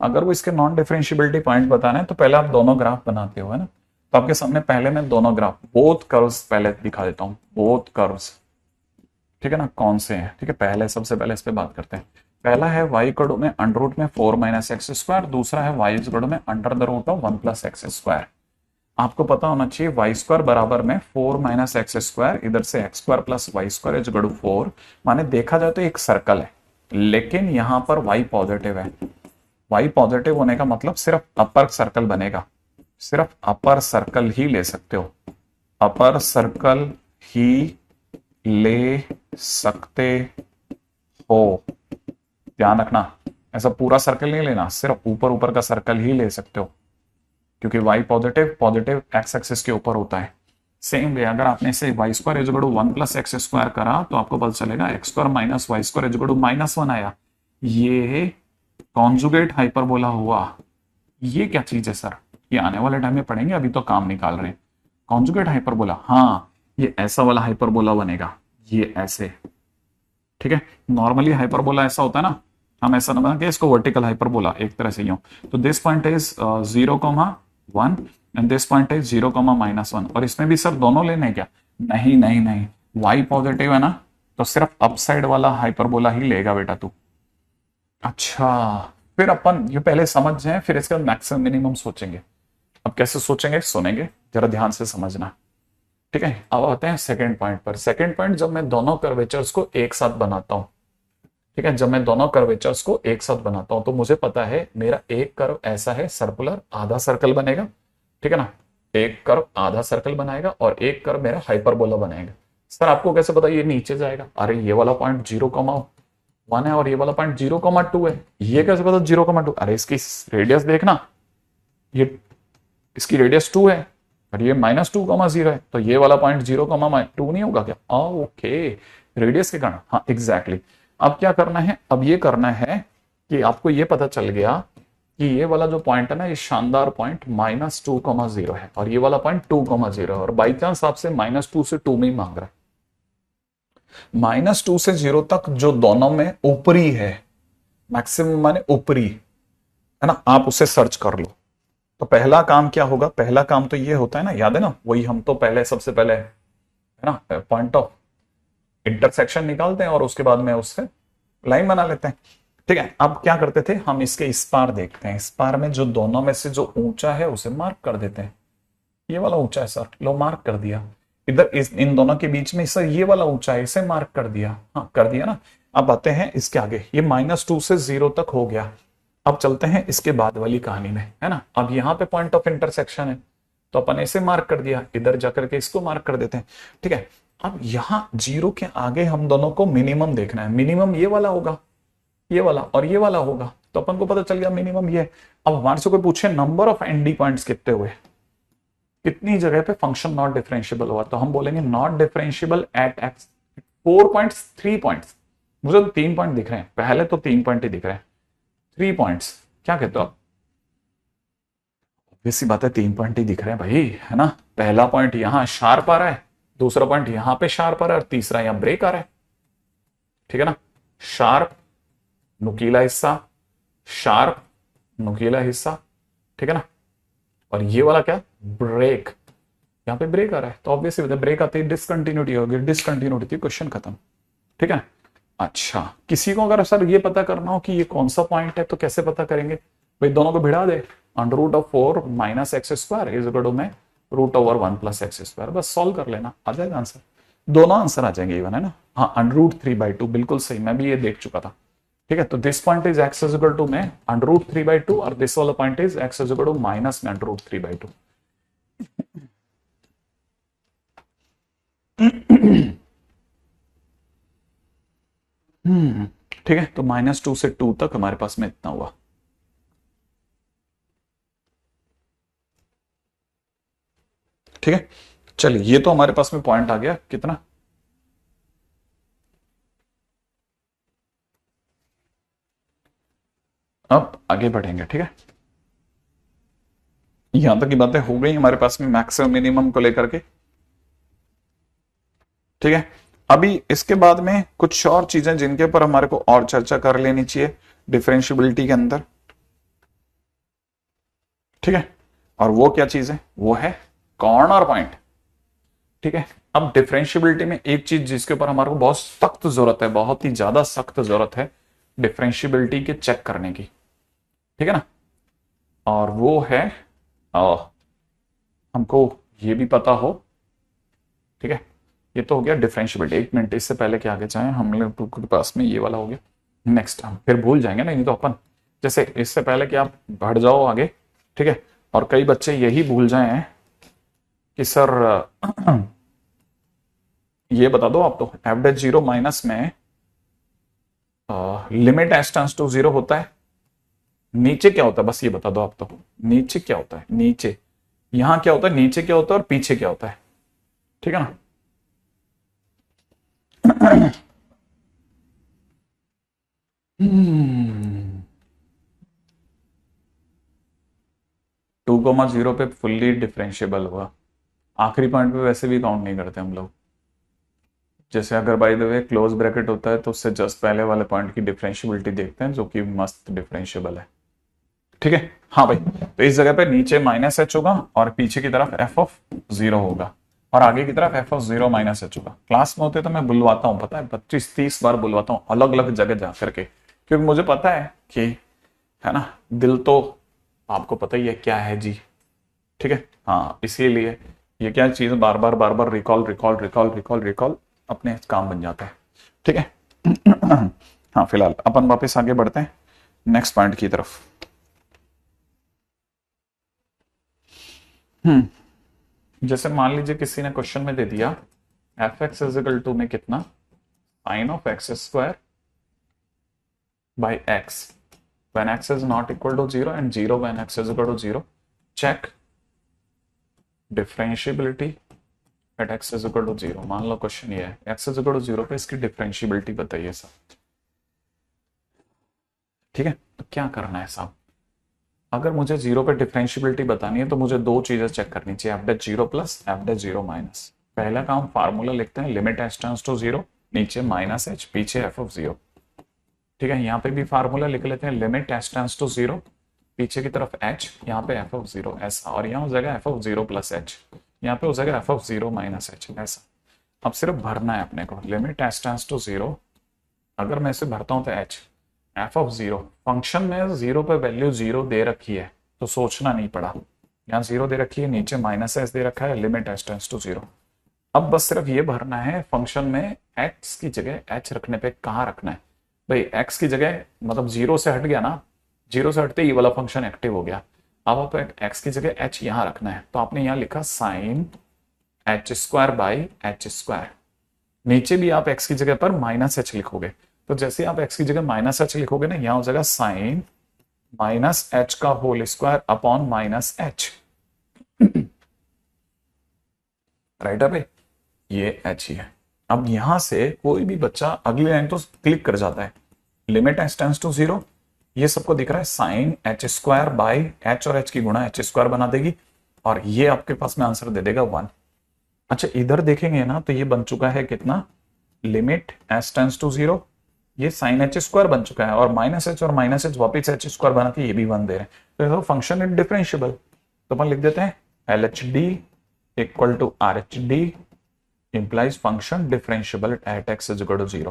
अगर वो इसके नॉन डिफरेंशिएबिलिटी पॉइंट बताना है तो पहले आप दोनों ग्राफ बनाते हो, है ना। तो आपके सामने पहले मैं दोनों ग्राफ, बोथ कर्व्स पहले दिखा देता हूं, बोथ कर्व्स। ठीक है ना, कौन से हैं? ठीक है, पहले सबसे पहले इस पे बात करते हैं। पहला है y इक्वल में अंडर रूट में 4 माइनस एक्स स्क्वायर, दूसरा है y इक्वल में under the root of 1 plus x square. आपको पता होना चाहिए वाई स्क्वायर बराबर में 4 माइनस एक्स स्क्वायर, इधर से x square plus y square is equal to 4। माने देखा जाए तो एक सर्कल है, लेकिन यहां पर वाई पॉजिटिव है। वाई पॉजिटिव होने का मतलब सिर्फ अपर सर्कल बनेगा, सिर्फ अपर सर्कल ही ले सकते हो, अपर सर्कल ही ले सकते हो। ध्यान रखना, ऐसा पूरा सर्कल नहीं लेना, सिर्फ ऊपर ऊपर का सर्कल ही ले सकते हो, क्योंकि y पॉजिटिव एक्स एक्सिस के ऊपर होता है। सेम वे अगर आपने इसे y square is equal to 1 plus x square करा तो आपको पता चलेगा x square minus y square is equal to -1 आया। ये कॉन्जुगेट हाइपरबोला हुआ। ये क्या चीज है सर? ये आने वाले टाइम में पढ़ेंगे, अभी तो काम निकाल रहे हैं। कॉन्जुगेट हाइपरबोला, हाँ, ये ऐसा वाला हाइपरबोला बनेगा, ये ऐसे। ठीक है, नॉर्मली हाइपरबोला ऐसा होता है ना, हम ऐसा ना बना के इसको वर्टिकल हाइपरबोला एक तरह से यूं। तो this point is 0,1 and this point is 0,-1। और इसमें भी सर दोनों लेने क्या? नहीं नहीं नहीं, y पॉजिटिव है ना, तो सिर्फ अपसाइड वाला हाइपरबोला ही लेगा बेटा तू। अच्छा, फिर अपन ये पहले समझ जाए, फिर इसका मैक्सिमम मिनिमम सोचेंगे। अब कैसे सोचेंगे सुनेंगे, जरा ध्यान से समझना। ठीक है, अब आते हैं सेकेंड पॉइंट पर। सेकेंड पॉइंट, जब मैं दोनों कर्वेचर्स को एक साथ बनाता हूं, ठीक है, जब मैं दोनों कर्वेचर्स को एक साथ बनाता हूं तो मुझे पता है मेरा एक कर्व ऐसा है सर्कुलर, आधा सर्कल बनेगा, ठीक है ना, एक कर्व आधा सर्कल बनाएगा और एक कर्व मेरा हाइपरबोला बनाएगा। सर आपको कैसे पता ये नीचे जाएगा? अरे ये वाला पॉइंट 0,1 है और ये वाला पॉइंट 0,2 है, ये कैसे पता 0,2? अरे इसकी रेडियस देखना, ये इसकी रेडियस 2 है और ये -2,0 है, तो ये वाला पॉइंट 0,2 नहीं होगा क्या? ओके, रेडियस के कारण, हाँ एग्जैक्टली। अब क्या करना है? अब ये करना है कि आपको ये पता चल गया कि ये वाला जो पॉइंट है ना, ये शानदार पॉइंट -2,0 है और ये वाला पॉइंट 2,0 है, और बाई चांस आपसे -2 से 2 में ही मांग रहा है। -2 से 0 तक जो दोनों में ऊपरी है, मैक्सिमम माने ऊपरी है ना, आप उसे सर्च कर लो। तो पहला काम क्या होगा? पहला काम तो ये होता है ना, याद है ना, वही हम तो पहले सबसे पहले है ना पॉइंट ऑफ इंटरसेक्शन निकालते हैं और उसके बाद में उससे लाइन बना लेते हैं। ठीक है, अब क्या करते थे हम, इसके इस पार देखते हैं, इस पार में जो दोनों में से जो ऊंचा है उसे मार्क कर देते हैं। ये वाला ऊंचा है सर, लो मार्क कर दिया। इधर इन दोनों के बीच में सर ये वाला ऊंचा है, इसे मार्क कर दिया, हाँ कर दिया ना। अब आते हैं इसके आगे, ये -2 से 0 तक हो गया। अब चलते हैं इसके बाद वाली कहानी में, है ना। अब यहाँ पे पॉइंट ऑफ इंटरसेक्शन है तो अपन इसे मार्क कर दिया, इधर जाकर के इसको मार्क कर देते हैं। ठीक है, अब यहाँ 0 के आगे हम दोनों को मिनिमम देखना है। मिनिमम ये वाला होगा, ये वाला और ये वाला होगा, तो अपन को पता चल गया मिनिमम ये। अब हमारे से कोई पूछे नंबर ऑफ एनडी पॉइंट्स कितने हुए, कितनी जगह पे फंक्शन नॉट डिफरेंशिएबल हुआ, तो हम बोलेंगे not differentiable eight x 4 points 3 points. मुझे तो 3 पॉइंट दिख रहे हैं, पहले तो 3 पॉइंट ही दिख रहे हैं, 3 पॉइंट्स। क्या कहते हो आप? वैसी बात है, 3 पॉइंट ही दिख रहे हैं भाई, है ना। पहला पॉइंट यहाँ शार्प आ रहा है, दूसरा पॉइंट यहाँ पे शार्प आ रहा है और तीसरा यहाँ ब्रेक आ रहा है। ठीक है ना, शार्प नुकीला हिस्सा, शार्प नुकीला हिस्सा, ठीक है ना, और ये वाला क्या, ब्रेक, यहाँ पे ब्रेक आ रहा है, तो ऑब्वियसली ब्रेक आते ही डिसकंटिन्यूटी होगी, डिसकंटिन्यूटी क्वेश्चन खत्म। ठीक है, अच्छा किसी को अगर सर ये पता करना हो कि ये कौन सा पॉइंट है तो कैसे पता करेंगे भाई? दोनों को भिड़ा दे, √4 - x² इज इक्वल टू में √1 + x², बस सॉल्व कर लेना, आ जाएगा आंसर। दोनों आंसर आ जाएंगे इवन, है ना। हाँ, √3/2 बिल्कुल सही, मैं भी ये देख चुका था। ठीक है, तो this point is x is equal to में √3/2 और दिस वाला point is x is equal to minus में √3/2। ठीक है, तो -2 से 2 तक हमारे पास में इतना हुआ। ठीक है, चलिए ये तो हमारे पास में पॉइंट आ गया कितना, अब आगे बढ़ेंगे। ठीक है, यहां तक की बातें हो गई हमारे पास में मैक्सिमम मिनिमम को लेकर के। ठीक है, अभी इसके बाद में कुछ और चीजें जिनके ऊपर हमारे को और चर्चा कर लेनी चाहिए डिफरेंशियबिलिटी के अंदर। ठीक है, और वो क्या चीज है? वो है कॉर्नर पॉइंट। ठीक है, अब डिफरेंशियबिलिटी में एक चीज जिसके ऊपर हमारे को बहुत सख्त जरूरत है, बहुत ही ज्यादा सख्त जरूरत है डिफरेंशियबिलिटी के चेक करने की। ठीक है ना, और वो है हमको ये भी पता हो। ठीक है, ये तो हो गया डिफरेंशियबिलिटी। 1 मिनट, इससे पहले कि आगे जाए, हम लोग के पास में ये वाला हो गया। नेक्स्ट हम फिर भूल जाएंगे ना, नहीं तो अपन जैसे इससे पहले कि आप बढ़ जाओ आगे। ठीक है, और कई बच्चे यही भूल जाए हैं कि सर ये बता दो आप, तो f(0) माइनस में लिमिट s टेंड्स टू 0 होता है, नीचे क्या होता है, बस ये बता दो आप तो। नीचे क्या होता है, नीचे यहां क्या होता है, नीचे क्या होता है और पीछे क्या होता है। ठीक है ना। 2,0 पे फुल्ली डिफरेंशिएबल हुआ, आखिरी पॉइंट पे वैसे भी काउंट नहीं करते हम लोग। जैसे अगर by the way close bracket होता है तो उससे जस्ट पहले वाले पॉइंट की डिफरेंशियबिलिटी देखते हैं, जो कि मस्त डिफरेंशिएबल है। ठीक है, हाँ भाई, तो इस जगह पे नीचे -h होगा और पीछे की तरफ f(0) होगा और आगे की तरफ f(0 - h) होगा। क्लास में होते तो मैं बुलवाता हूँ, पता है 25-30 बार बुलवाता हूँ अलग अलग जगह जा करके, क्योंकि मुझे पता है कि, है ना, दिल तो आपको पता ही है क्या है जी। ठीक है, हाँ, इसीलिए ये क्या चीज बार बार recall recall recall recall recall अपने काम बन जाता है। ठीक है, हाँ फिलहाल अपन वापस आगे बढ़ते हैं नेक्स्ट पॉइंट की तरफ। जैसे मान लीजिए किसी ने क्वेश्चन में दे दिया एफ एक्स इजिकल टू में कितना sine of x square by x when x is not equal to 0 and 0 when x is equal to 0, check differentiability at x is equal to 0। मान लो क्वेश्चन ये है x is equal to 0 पे इसकी differentiability बताइए साहब। ठीक है, तो क्या करना है साहब, अगर मुझे 0 पे डिफरेंशियबिलिटी बतानी है तो मुझे दो चीजें चेक करनी चाहिए, एफ डेट 0 प्लस एफ डेट 0 माइनस। पहला काम फार्मूला लिखते हैं लिमिट एच टेंड्स टू 0, नीचे माइनस एच, पीछे एफ ऑफ 0। ठीक है, यहाँ पे भी फार्मूला लिख लेते हैं लिमिट एच टेंड्स टू 0, पीछे की तरफ h, यहाँ पे एफ ऑफ 0 ऐसा, और यहाँ हो जाएगा एफ ऑफ 0 प्लस एच, यहाँ पे हो जाएगा एफ ऑफ 0 माइनस एच ऐसा। अब सिर्फ भरना है अपने को, लिमिट एच टेंड्स टू 0, अगर मैं इसे भरता हूँ तो h एफ ऑफ 0, फंक्शन में 0 पे वैल्यू 0 दे रखी है तो सोचना नहीं पड़ा, यहाँ 0 दे रखी है, नीचे माइनस एच दे रखा है, लिमिट एच टेंड्स टू 0। अब बस सिर्फ ये भरना है फंक्शन में x की जगह h रखने पे कहाँ रखना है भाई, x की जगह मतलब 0 से हट गया ना, 0 से हटते ये वाला फंक्शन एक्टिव हो गया। अब आप x की जगह h यहां रखना है, तो आपने यहां लिखा sine h square by h square, नीचे भी आप x की जगह पर माइनस एच लिखोगे, तो जैसे आप x की जगह माइनस एच लिखोगे ना, यहां हो जाएगा साइन माइनस एच का whole square upon minus h. Right है भाई, ये h ही है। अब यहां से कोई भी बच्चा अगली लाइन तो क्लिक कर जाता है, लिमिट एच टेंड्स टू 0, ये सबको दिख रहा है sine h square by h और एच की गुणा एच स्क्वायर बना देगी, और ये आपके पास में आंसर दे देगा 1। अच्छा इधर देखेंगे ना तो ये बन चुका है कितना, लिमिट एच टेंड्स टू 0, ये साइन एच स्क्वायर बन चुका है, और माइनस एच वापिस एच स्क्वायर बना के ये भी 1 दे रहे हैं, तो फंक्शन इज डिफरेंशियबल। तो अपन लिख देते हैं L H D equal to R H D implies function differentiable at x is equal to 0।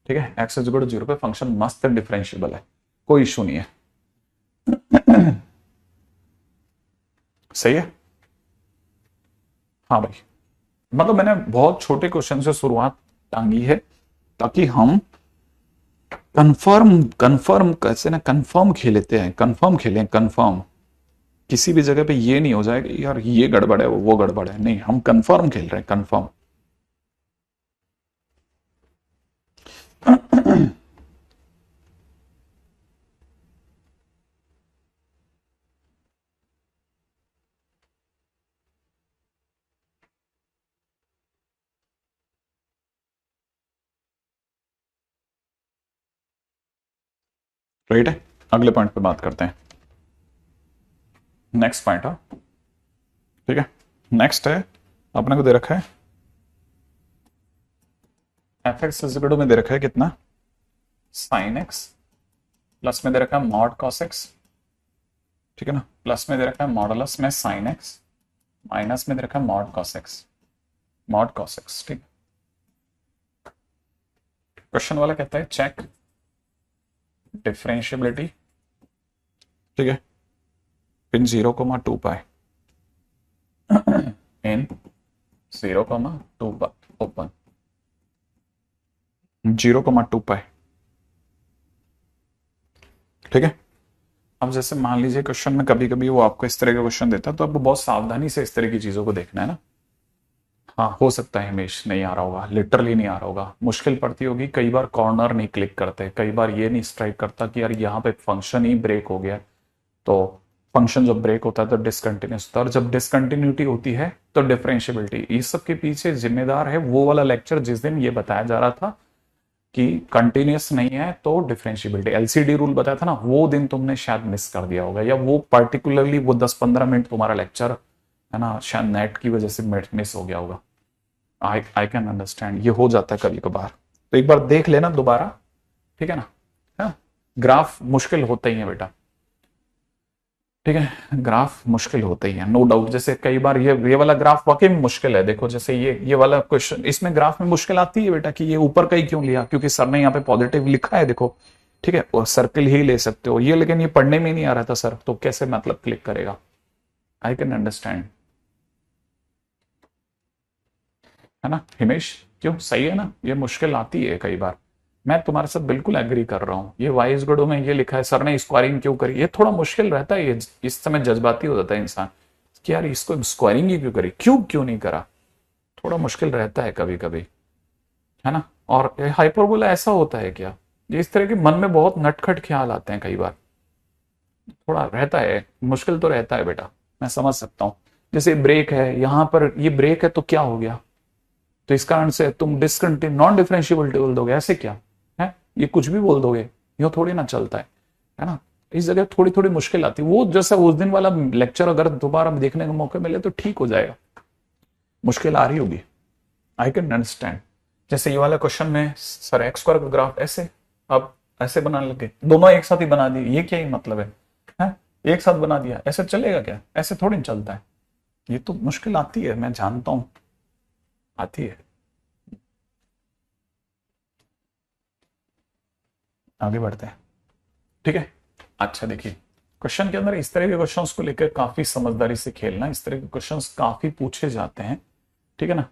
ठीक है, x is equal to 0 पे फंक्शन मस्त डिफरेंशियबल है, कोई इशू नहीं है। सही है, हाँ भाई, मतलब मैंने बहुत छोटे क्वेश्चन से शुरुआत टांगी है ताकि हम कंफर्म कैसे ना कंफर्म खेलते हैं, कंफर्म खेलें, कंफर्म किसी भी जगह पे ये नहीं हो जाएगा यार ये गड़बड़ है वो गड़बड़ है, नहीं हम कंफर्म खेल रहे हैं, कंफर्म। राइट है, अगले पॉइंट पे बात करते हैं, नेक्स्ट पॉइंट। हाँ ठीक है, नेक्स्ट है अपने को दे रखा है एफ एक्स इक्वल टू में दे रखा है कितना, साइन एक्स, प्लस में दे रखा है मॉड कॉस एक्स, ठीक है ना, प्लस में दे रखा है मॉडुलस में साइन एक्स, माइनस में दे रखा है mod cos x, mod cos x. ठीक, क्वेश्चन वाला कहता है चेक डिफरेंशियबिलिटी, ठीक है, इन 0,2 पाई इन 0,2 ओपन 0,2 पाई। ठीक है, अब जैसे मान लीजिए क्वेश्चन में कभी कभी वो आपको इस तरह का क्वेश्चन देता है तो आपको बहुत सावधानी से इस तरह की चीजों को देखना है ना। हाँ हो सकता है हमेश नहीं आ रहा होगा, लिटरली नहीं आ रहा होगा, मुश्किल पड़ती होगी, कई बार कॉर्नर नहीं क्लिक करते, कई बार ये नहीं स्ट्राइक करता कि यार यहाँ पे फंक्शन ही ब्रेक हो गया। तो फंक्शन जब ब्रेक होता है तो डिसकंटिन्यूस होता है, और जब डिसकंटिन्यूटी होती है तो डिफरेंशियबिलिटी। इस सब के पीछे जिम्मेदार है वो वाला लेक्चर जिस दिन ये बताया जा रहा था कि कंटिन्यूस नहीं है तो डिफरेंशियबिलिटी, एलसीडी रूल बताया था ना, वो दिन तुमने शायद मिस कर दिया होगा, या वो पर्टिकुलरली वो 10-15 मिनट तुम्हारा लेक्चर है ना शायद नेट की वजह से मिस हो गया होगा। आई कैन अंडरस्टैंड, ये हो जाता है कभी कभार, तो एक बार देख लेना दोबारा, ठीक है ना। हाँ ग्राफ मुश्किल होता ही है बेटा, ठीक है, ग्राफ मुश्किल होते ही है नो डाउट। जैसे कई बार ये वाला ग्राफ वाकई में मुश्किल है, देखो जैसे ये वाला क्वेश्चन, इसमें ग्राफ में मुश्किल आती है बेटा कि ये ऊपर का ही क्यों लिया, क्योंकि सर ने यहाँ पे पॉजिटिव लिखा है देखो, ठीक है, और सर्किल ही ले सकते हो ये, लेकिन ये पढ़ने में नहीं आ रहा था सर, तो कैसे मतलब क्लिक करेगा। आई कैन अंडरस्टैंड, है ना हिमेश, क्यों सही है ना, ये मुश्किल आती है कई बार, मैं तुम्हारे साथ बिल्कुल एग्री कर रहा हूं, ये वाई इज गुड में ये लिखा है, सर ने स्क्वायरिंग क्यों करी, ये थोड़ा मुश्किल रहता है, ये इस समय जज्बाती हो जाता है इंसान कि यार इसको स्क्वायरिंग ही क्यों करी, क्यों नहीं करा, थोड़ा मुश्किल रहता है कभी कभी, है ना। और हाइपरबोला ऐसा होता है क्या, ये इस तरह के मन में बहुत नटखट ख्याल आते हैं कई बार, थोड़ा रहता है, मुश्किल तो रहता है बेटा, मैं समझ सकता हूं। जैसे ब्रेक है, यहां पर ये ब्रेक है तो क्या हो गया, तो इस कारण से तुम डिसकंटिन्यू नॉन डिफरेंशिएबल बोल दोगे, ऐसे क्या है, ये कुछ भी बोल दोगे, यूं थोड़ी ना चलता है ना। इस जगह थोड़ी थोड़ी मुश्किल आती है, वो जैसा उस दिन वाला लेक्चर अगर दोबारा देखने का मौका मिले तो ठीक हो जाएगा, मुश्किल आ रही होगी, आई कैन अंडरस्टैंड। जैसे ये वाला क्वेश्चन में सर एक्स स्क्वायर का ग्राफ ऐसे, अब ऐसे बनाने लगे, दोनों एक साथ ही बना दिए, ये क्या ही मतलब है? एक साथ बना दिया, ऐसे चलेगा क्या, ऐसे थोड़ी ना चलता है, ये तो मुश्किल आती है, मैं जानता हूं आती है। आगे बढ़ते हैं, ठीक है। अच्छा देखिए, क्वेश्चन के अंदर इस तरह के क्वेश्चंस को लेकर काफी समझदारी से खेलना, इस तरह के क्वेश्चंस काफी पूछे जाते हैं, ठीक है ना।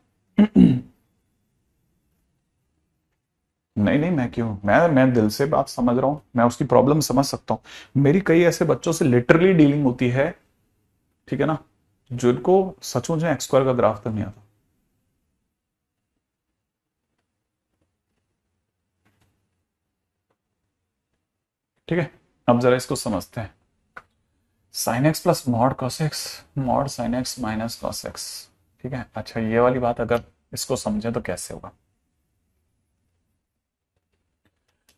नहीं नहीं, मैं क्यों, मैं दिल से बात समझ रहा हूं, मैं उसकी प्रॉब्लम समझ सकता हूं, मेरी कई ऐसे बच्चों से लिटरली डीलिंग होती है, ठीक है ना, जिनको सचमुच में एक्स स्क्वायर का ग्राफ तक नहीं आता। ठीक है, अब जरा इसको समझते हैं, sine x plus mod cos x, mod sine x minus cos x, ठीक है। अच्छा ये वाली बात अगर इसको समझे तो कैसे होगा,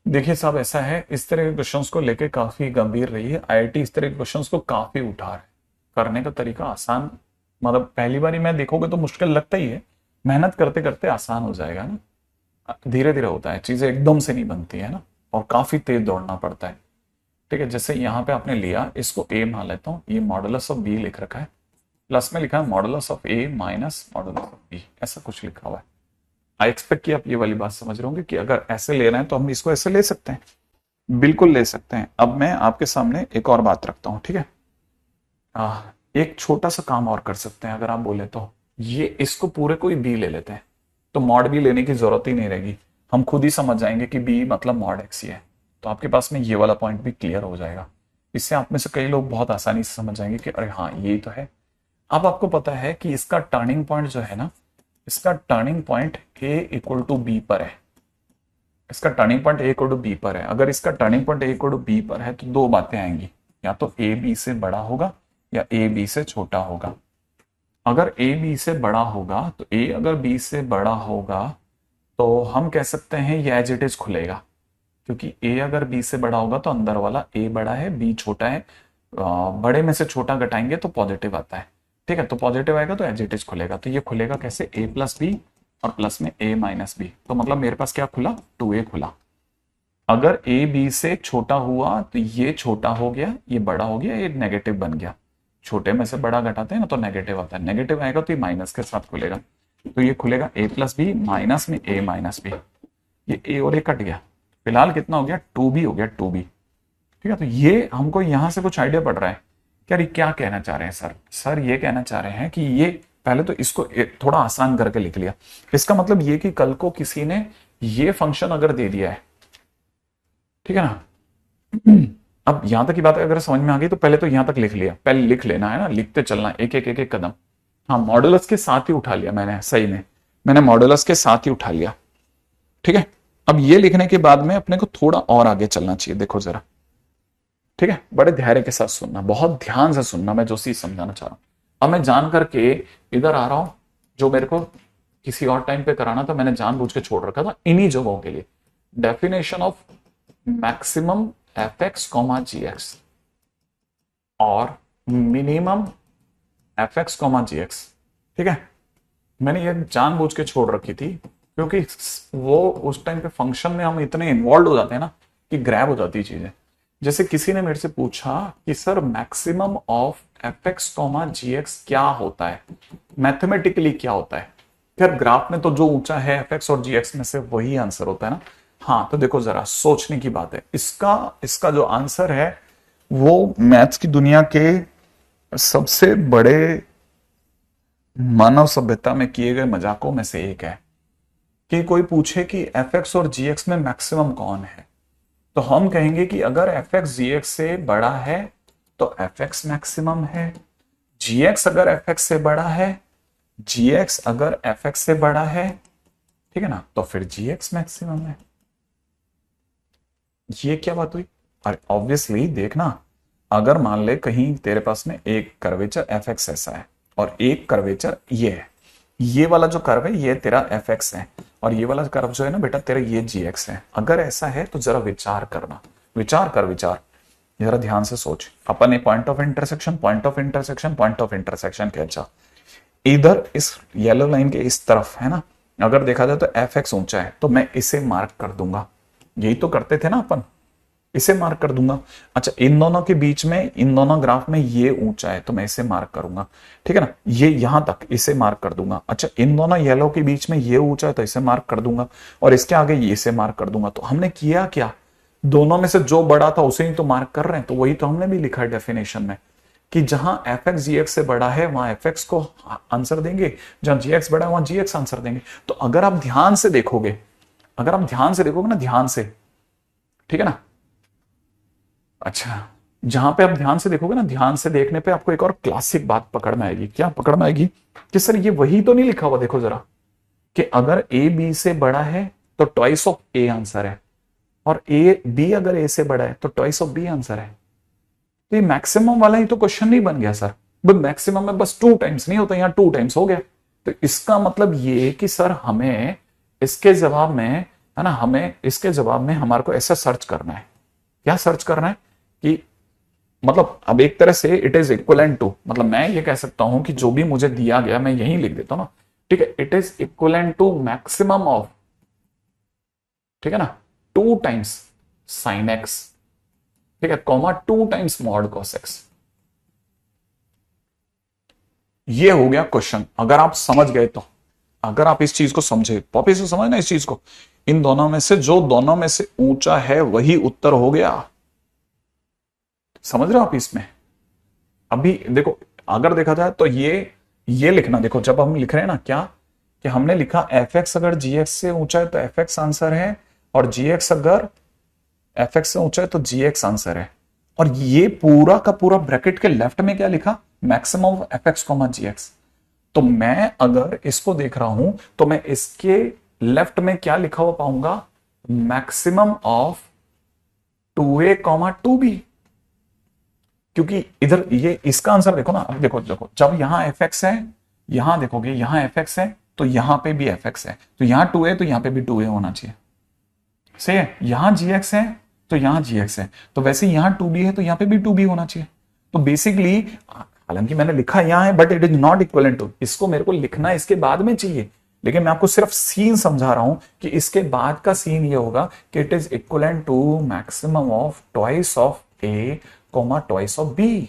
देखिए साहब ऐसा है, इस तरह के क्वेश्चंस को लेके काफी गंभीर रही है आईआईटी, इस तरह के क्वेश्चंस को काफी उठा रहा है, करने का तरीका आसान, मतलब पहली बारी में देखोगे तो मुश्किल लगता ही है, मेहनत करते करते आसान हो जाएगा ना, धीरे धीरे होता है, चीजें एकदम से नहीं बनती है ना, और काफी तेज दौड़ना पड़ता है। ठीक है, जैसे यहाँ पे आपने लिया, इसको ए मान लेता हूँ, ये मॉडुलस ऑफ बी लिख रखा है, प्लस में लिखा है modulus of a minus modulus of b, ऐसा कुछ लिखा हुआ है। आई एक्सपेक्ट कि आप ये वाली बात समझ रहे होंगे कि अगर ऐसे ले रहे हैं तो हम इसको ऐसे ले सकते हैं, बिल्कुल ले सकते हैं। अब मैं आपके सामने एक और बात रखता हूं, ठीक है, एक छोटा सा काम और कर सकते हैं अगर आप बोले तो, ये इसको पूरे को ही बी ले लेते हैं, तो मॉड बी लेने की जरूरत ही नहीं रहेगी, हम खुद ही समझ जाएंगे कि बी मतलब मॉड एक्स ही है, तो आपके पास में ये वाला पॉइंट भी क्लियर हो जाएगा। इससे आप में से कई लोग बहुत आसानी से समझ जाएंगे कि अरे हाँ यही तो है। अब आपको पता है कि इसका टर्निंग पॉइंट जो है ना, इसका turning point a equal to b पर है, इसका turning point a equal to b पर है। अगर इसका turning point a equal to b पर है तो दो बातें आएंगी, या तो ए बी से बड़ा होगा या ए बी से छोटा होगा। अगर ए बी से बड़ा होगा तो ए अगर बी से बड़ा होगा तो हम कह सकते हैं ये एज इट इज खुलेगा, क्योंकि ए अगर बी से बड़ा होगा तो अंदर वाला ए बड़ा है बी छोटा है, बड़े में से छोटा घटाएंगे तो पॉजिटिव आता है, ठीक है, तो पॉजिटिव आएगा तो एज इट इज खुलेगा। तो ये खुलेगा कैसे, ए प्लस बी और प्लस में ए माइनस बी, तो मतलब मेरे पास क्या खुला, 2a खुला। अगर ए बी से छोटा हुआ तो ये छोटा हो गया, ये बड़ा हो गया, ये नेगेटिव बन गया, छोटे में से बड़ा घटाते हैं ना तो नेगेटिव आता है, नेगेटिव आएगा तो ये माइनस के साथ खुलेगा, तो ये खुलेगा ए प्लस बी माइनस में ए माइनस बी, ये ए और ए कट गया, फिलहाल कितना हो गया, 2b हो गया, 2b। ठीक है, तो ये हमको यहां से कुछ आइडिया पड़ रहा है क्या, ये क्या कहना चाह रहे हैं सर, सर ये कहना चाह रहे हैं कि ये पहले तो इसको थोड़ा आसान करके लिख लिया, इसका मतलब ये कि कल को किसी ने ये फंक्शन अगर दे दिया है, ठीक है ना, अब यहां तक की बात अगर समझ में आ गई तो पहले तो यहां तक लिख लिया, पहले लिख लेना है ना, लिखते चलना एक एक एक एक कदम। हाँ मॉडुलस के साथ ही उठा लिया मैंने, सही में मैंने मॉडुलस के साथ ही उठा लिया, ठीक है। अब ये लिखने के बाद में अपने को थोड़ा और आगे चलना चाहिए, देखो जरा, ठीक है, बड़े धैर्य के साथ सुनना, बहुत ध्यान से सुनना, मैं जो चीज समझाना चाह रहा हूं। अब मैं जान करके इधर आ रहा हूं, जो मेरे को किसी और टाइम पे कराना था मैंने जानबूझ के छोड़ रखा था इन्हीं जगहों के लिए, definition of maximum f x comma g x और minimum f x comma g x, ठीक है, मैंने ये जानबूझ के छोड़ रखी थी क्योंकि वो उस टाइम पे फंक्शन में हम इतने इन्वॉल्व हो जाते हैं ना कि ग्रैब हो जाती है चीजें। जैसे किसी ने मेरे से पूछा कि sir maximum of f x comma g x क्या होता है, मैथमेटिकली क्या होता है, फिर ग्राफ में तो जो ऊंचा है एफ एक्स और जी एक्स में से वही आंसर होता है ना। हाँ तो देखो जरा सोचने की बात है, इसका इसका जो आंसर है वो मैथ्स की दुनिया के सबसे बड़े मानव सभ्यता में किए गए मजाकों में से एक है। कि कोई पूछे कि एफ एक्स और जी एक्स में मैक्सिमम कौन है, तो हम कहेंगे कि अगर एफ एक्स जी एक्स से बड़ा है तो एफ एक्स मैक्सिमम है, जी एक्स अगर एफ एक्स से बड़ा है, जी एक्स अगर एफ एक्स से बड़ा है, ठीक है ना, तो फिर जी एक्स मैक्सिमम है। ये क्या बात हुई? अरे ऑब्वियसली देखना, अगर मान ले कहीं तेरे पास में एक कर्वेचर एफ एक्स ऐसा है और एक कर्वेचर ये है, ये वाला जो कर्व है ये तेरा एफ एक्स है और ये वाला कर्व जो है ना बेटा तेरा ये जी एक्स है। अगर ऐसा है तो जरा विचार करना, विचार कर, विचार जरा ध्यान से सोच। अपन ने point of intersection, point of intersection, point of intersection खींचा, इधर इस येलो लाइन के इस तरफ है ना, अगर देखा जाए तो एफ एक्स ऊंचा है तो मैं इसे मार्क कर दूंगा, यही तो करते थे ना अपन, इसे मार्क कर दूंगा। अच्छा इन दोनों के बीच में, इन दोनों ग्राफ में ये ऊंचा है तो मैं इसे मार्क करूंगा, ठीक है ना, ये यहां तक इसे मार्क कर दूंगा। अच्छा इन दोनों येलो के बीच में ये ऊंचा है तो इसे मार्क कर दूंगा और इसके आगे ये इसे मार्क कर दूंगा। तो हमने किया क्या, दोनों में से जो बड़ा था उसे ही तो मार्क कर रहे हैं। तो वही तो हमने भी लिखा है डेफिनेशन में कि जहां एफ एक्स जी एक्स से बड़ा है वहां एफ एक्स को आंसर देंगे, जहां जी एक्स बड़ा है वहां जी एक्स आंसर देंगे। तो अगर आप ध्यान से देखोगे, अगर आप ध्यान से देखोगे ना, ध्यान से, ठीक है ना, अच्छा जहां पे आप ध्यान से देखोगे ना, ध्यान से देखने पे आपको एक और क्लासिक बात पकड़ में आएगी। क्या पकड़ में आएगी? कि सर ये वही तो नहीं लिखा हुआ, देखो जरा, कि अगर ए बी से बड़ा है तो ट्वाइस ऑफ ए आंसर है और ए बी अगर ए से बड़ा है तो ट्वाइस ऑफ बी आंसर है। तो ये मैक्सिमम वाला ही तो क्वेश्चन नहीं बन गया सर, मैक्सिमम में बस 2 टाइम्स नहीं होता, यहां 2 टाइम्स हो गया। तो इसका मतलब ये कि सर हमें इसके जवाब में, है ना, हमें इसके जवाब में हमारे को ऐसा सर्च करना है। क्या सर्च करना है कि मतलब अब एक तरह से इट इज इक्वलेंट टू, मतलब मैं ये कह सकता हूं कि जो भी मुझे दिया गया मैं यही लिख देता हूं ना, ठीक है, it is equivalent to maximum of, ठीक है ना, 2 टाइम्स साइन एक्स, ठीक है, comma 2 times mod cos x. ये हो गया क्वेश्चन, अगर आप समझ गए तो, अगर आप इस चीज को समझे, पॉपी से समझना इस चीज को, इन दोनों में से जो दोनों में से ऊंचा है वही उत्तर हो गया। समझ रहे हो आप इसमें? अभी देखो अगर देखा जाए तो ये लिखना, देखो जब हम लिख रहे हैं ना क्या, कि हमने लिखा एफ एक्स अगर जी एक्स से ऊंचा है तो एफ एक्स आंसर है और जी एक्स अगर एफ एक्स से ऊंचा है तो जी एक्स आंसर है। और ये पूरा का पूरा ब्रैकेट के लेफ्ट में क्या लिखा, maximum of f x comma g x. तो मैं अगर इसको देख रहा हूं तो मैं इसके लेफ्ट में क्या लिखा हुआ पाऊंगा, maximum of 2a comma 2b, क्योंकि इधर ये इसका आंसर देखो ना, अब देखो देखो जब यहां एफ एक्स है, यहां देखोगे यहां एफ एक्स है तो यहां पे भी एफ एक्स है, तो यहां 2a तो यहां पे भी 2a होना चाहिए, सही है। यहां जी एक्स है तो यहां जी एक्स है, तो वैसे यहां 2b है तो यहां पे भी 2b होना चाहिए। तो बेसिकली हालांकि मैंने लिखा यहां है but it is not equivalent to, इसको मेरे को लिखना इसके बाद में चाहिए, लेकिन मैं आपको सिर्फ सीन समझा रहा हूं कि इसके बाद का सीन ये होगा कि it is equivalent to maximum of twice of a comma twice of b.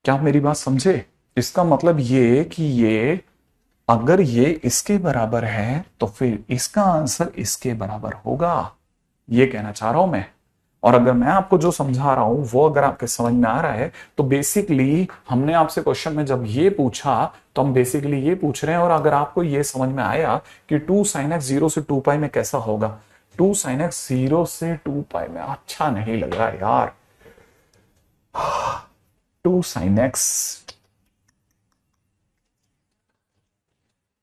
क्या आप मेरी बात समझे? इसका मतलब ये कि ये अगर ये इसके बराबर है तो फिर इसका आंसर इसके बराबर होगा, ये कहना चाह रहा हूं मैं। और अगर मैं आपको जो समझा रहा हूं वो अगर आपके समझ में आ रहा है तो बेसिकली हमने आपसे क्वेश्चन में जब ये पूछा तो हम बेसिकली ये पूछ रहे हैं। और अगर आपको ये समझ में आया कि 2 sin x 0 से 2 पाई में कैसा होगा, 2 sin x 0 से 2 पाई में अच्छा नहीं लग रहा यार, 2 sin x,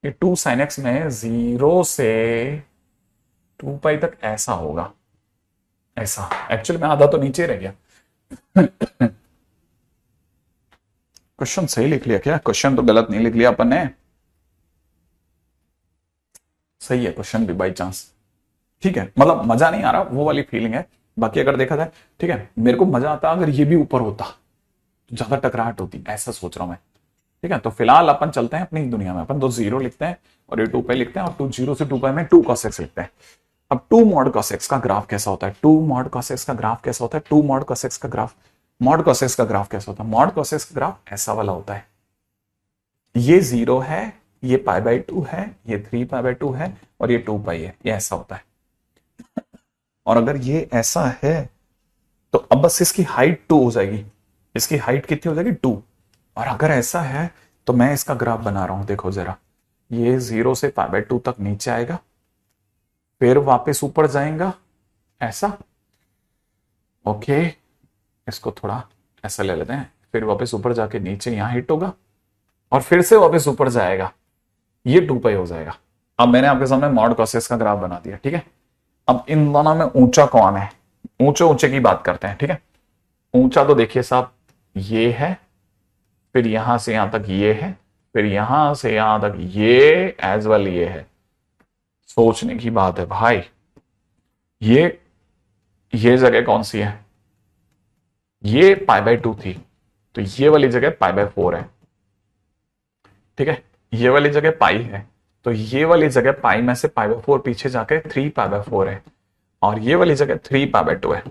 ये 2 sin x में 0 से 2 पाई तक ऐसा होगा, ऐसा। एक्चुअली में आधा तो नीचे रह गया। क्वेश्चन सही लिख लिया क्या? क्वेश्चन तो गलत नहीं लिख लिया अपन ने, सही है क्वेश्चन भी बाई चांस, ठीक है। मतलब मजा नहीं आ रहा वो वाली फीलिंग है। बाकी अगर देखा जाए, ठीक है, मेरे को मजा आता अगर ये भी ऊपर होता तो ज्यादा टकराहट होती, ऐसा सोच रहा हूं मैं, ठीक है। तो फिलहाल अपन चलते हैं अपनी दुनिया में, अपन 2 0 लिखते हैं और ये 2 पाई लिखते हैं और 2 0 से 2 पाई में 2 cos x लिखते हैं। अब 2 mod cos x का ग्राफ कैसा होता है, 2 mod cos x का ग्राफ कैसा होता है, 2 mod cos x का ग्राफ, mod cos x का ग्राफ कैसा होता है, mod cos x का ग्राफ ऐसा वाला होता है, ये 0 है, ये π/2 है, ये 3π/2 है और ये 2 पाई है, ये ऐसा होता है। और अगर ये ऐसा है तो अब बस इसकी हाइट 2 हो जाएगी, इसकी हाइट कितनी हो जाएगी 2। और अगर ऐसा है तो मैं इसका ग्राफ बना रहा हूं, देखो जरा, ये 0 से π/2 तक नीचे आएगा, फिर वापस ऊपर जाएगा ऐसा। ओके, इसको थोड़ा ऐसा ले लेते हैं, फिर वापस ऊपर जाके नीचे यहां हिट होगा और फिर से वापस ऊपर जाएगा, ये 2π हो जाएगा। अब मैंने आपके सामने मॉड कॉसेस का ग्राफ बना दिया, ठीक है। अब इन दोनों में ऊंचा कौन है, ऊंचे ऊंचे की बात करते हैं, ठीक है। ऊंचा तो देखिए साहब ये है, फिर यहां से यहां तक ये है, फिर यहां से यहां तक ये एज वेल ये है। सोचने की बात है भाई, ये जगह कौन सी है, ये π/2 थी, तो ये वाली जगह π/4 है, ठीक है। ये वाली जगह पाई है, तो ये वाली जगह पाई में से π/4 पीछे जाके 3π/4 है, और ये वाली जगह 3π/2 है।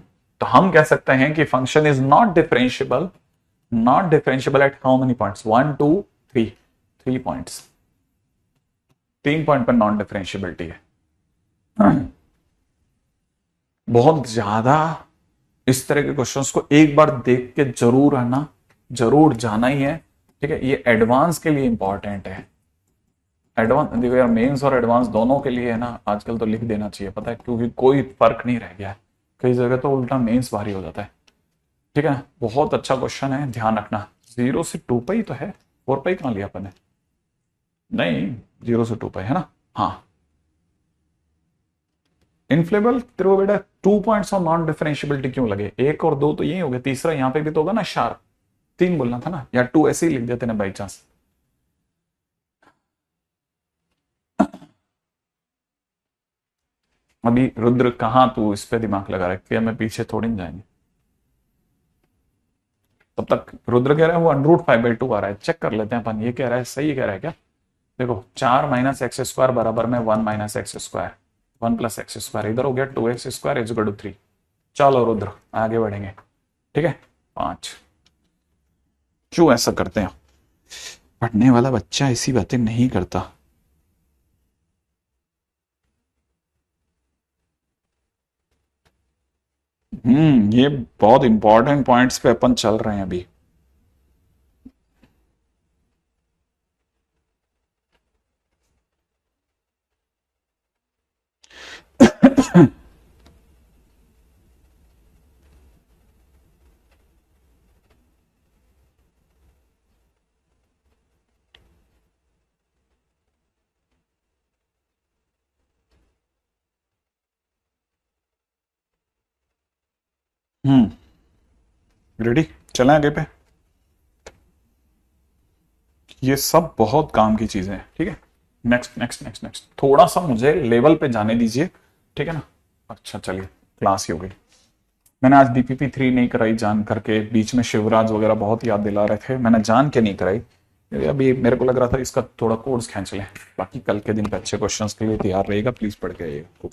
तो हम कह सकते हैं कि function is not differentiable eight how many points, 1 2 3, 3 points, 3 point पर नॉन डिफरेंशिएबिलिटी है। बहुत ज्यादा इस तरह के क्वेश्चंस को एक बार देख के जरूर आना, जरूर जाना ही है, ठीक है। ये एडवांस के लिए इंपॉर्टेंट है। एडवांस देखो यार, मेंस और एडवांस दोनों के लिए है ना, आजकल तो लिख देना चाहिए, पता है, क्योंकि कोई फर्क नहीं रह गया है। कई जगह तो उल्टा मेंस भारी हो जाता है, ठीक है। बहुत अच्छा क्वेश्चन है, ध्यान रखना। 0 से 2π तो है, 4π कहां लिया अपन ने, नहीं 0 से 2π है ना, हाँ। इनफ्लेबल तेरे को बेटा 2 पॉइंट्स ऑफ नॉन डिफरेंशिएबिलिटी क्यों लगे, 1 और 2 तो यही हो गया, तीसरा यहां पे भी तो होगा ना, शार्प 3 बोलना था ना, या 2 ऐसे ही लिख देते ना बाई चांस। अभी रुद्र कहां तू इस पे दिमाग लगा रखे, मैं पीछे थोड़ी नहीं जाएंगे। तब तक रुद्र कह रहा है वो √5/2 आ रहा है, चेक कर लेते हैं अपन, ये कह रहा है सही कह रहा है क्या। देखो 4 - x² बराबर में 1 - x², 1 + x², इधर हो गया 2x² = 3। चलो रुद्र आगे बढ़ेंगे, ठीक है। 5 क्यों ऐसा करते हैं, पढ़ने वाला बच्चा ऐसी बातें नहीं करता। ये बहुत इंपॉर्टेंट पॉइंट्स पे अपन चल रहे हैं अभी। रेडी, चलें आगे पे। ये सब बहुत काम की चीजें हैं, ठीक है। नेक्स्ट नेक्स्ट नेक्स्ट नेक्स्ट, थोड़ा सा मुझे लेवल पे जाने दीजिए, ठीक है ना। अच्छा चलिए, क्लास ही हो गई। मैंने आज DPP3 नहीं कराई जान करके, बीच में शिवराज वगैरह बहुत याद दिला रहे थे, मैंने जान के नहीं कराई। अभी मेरे को लग रहा था इसका थोड़ा कोर्स खींच लें, बाकी कल के दिन पे अच्छे क्वेश्चंस के लिए तैयार रहेगा, प्लीज पढ़ के आइएगा।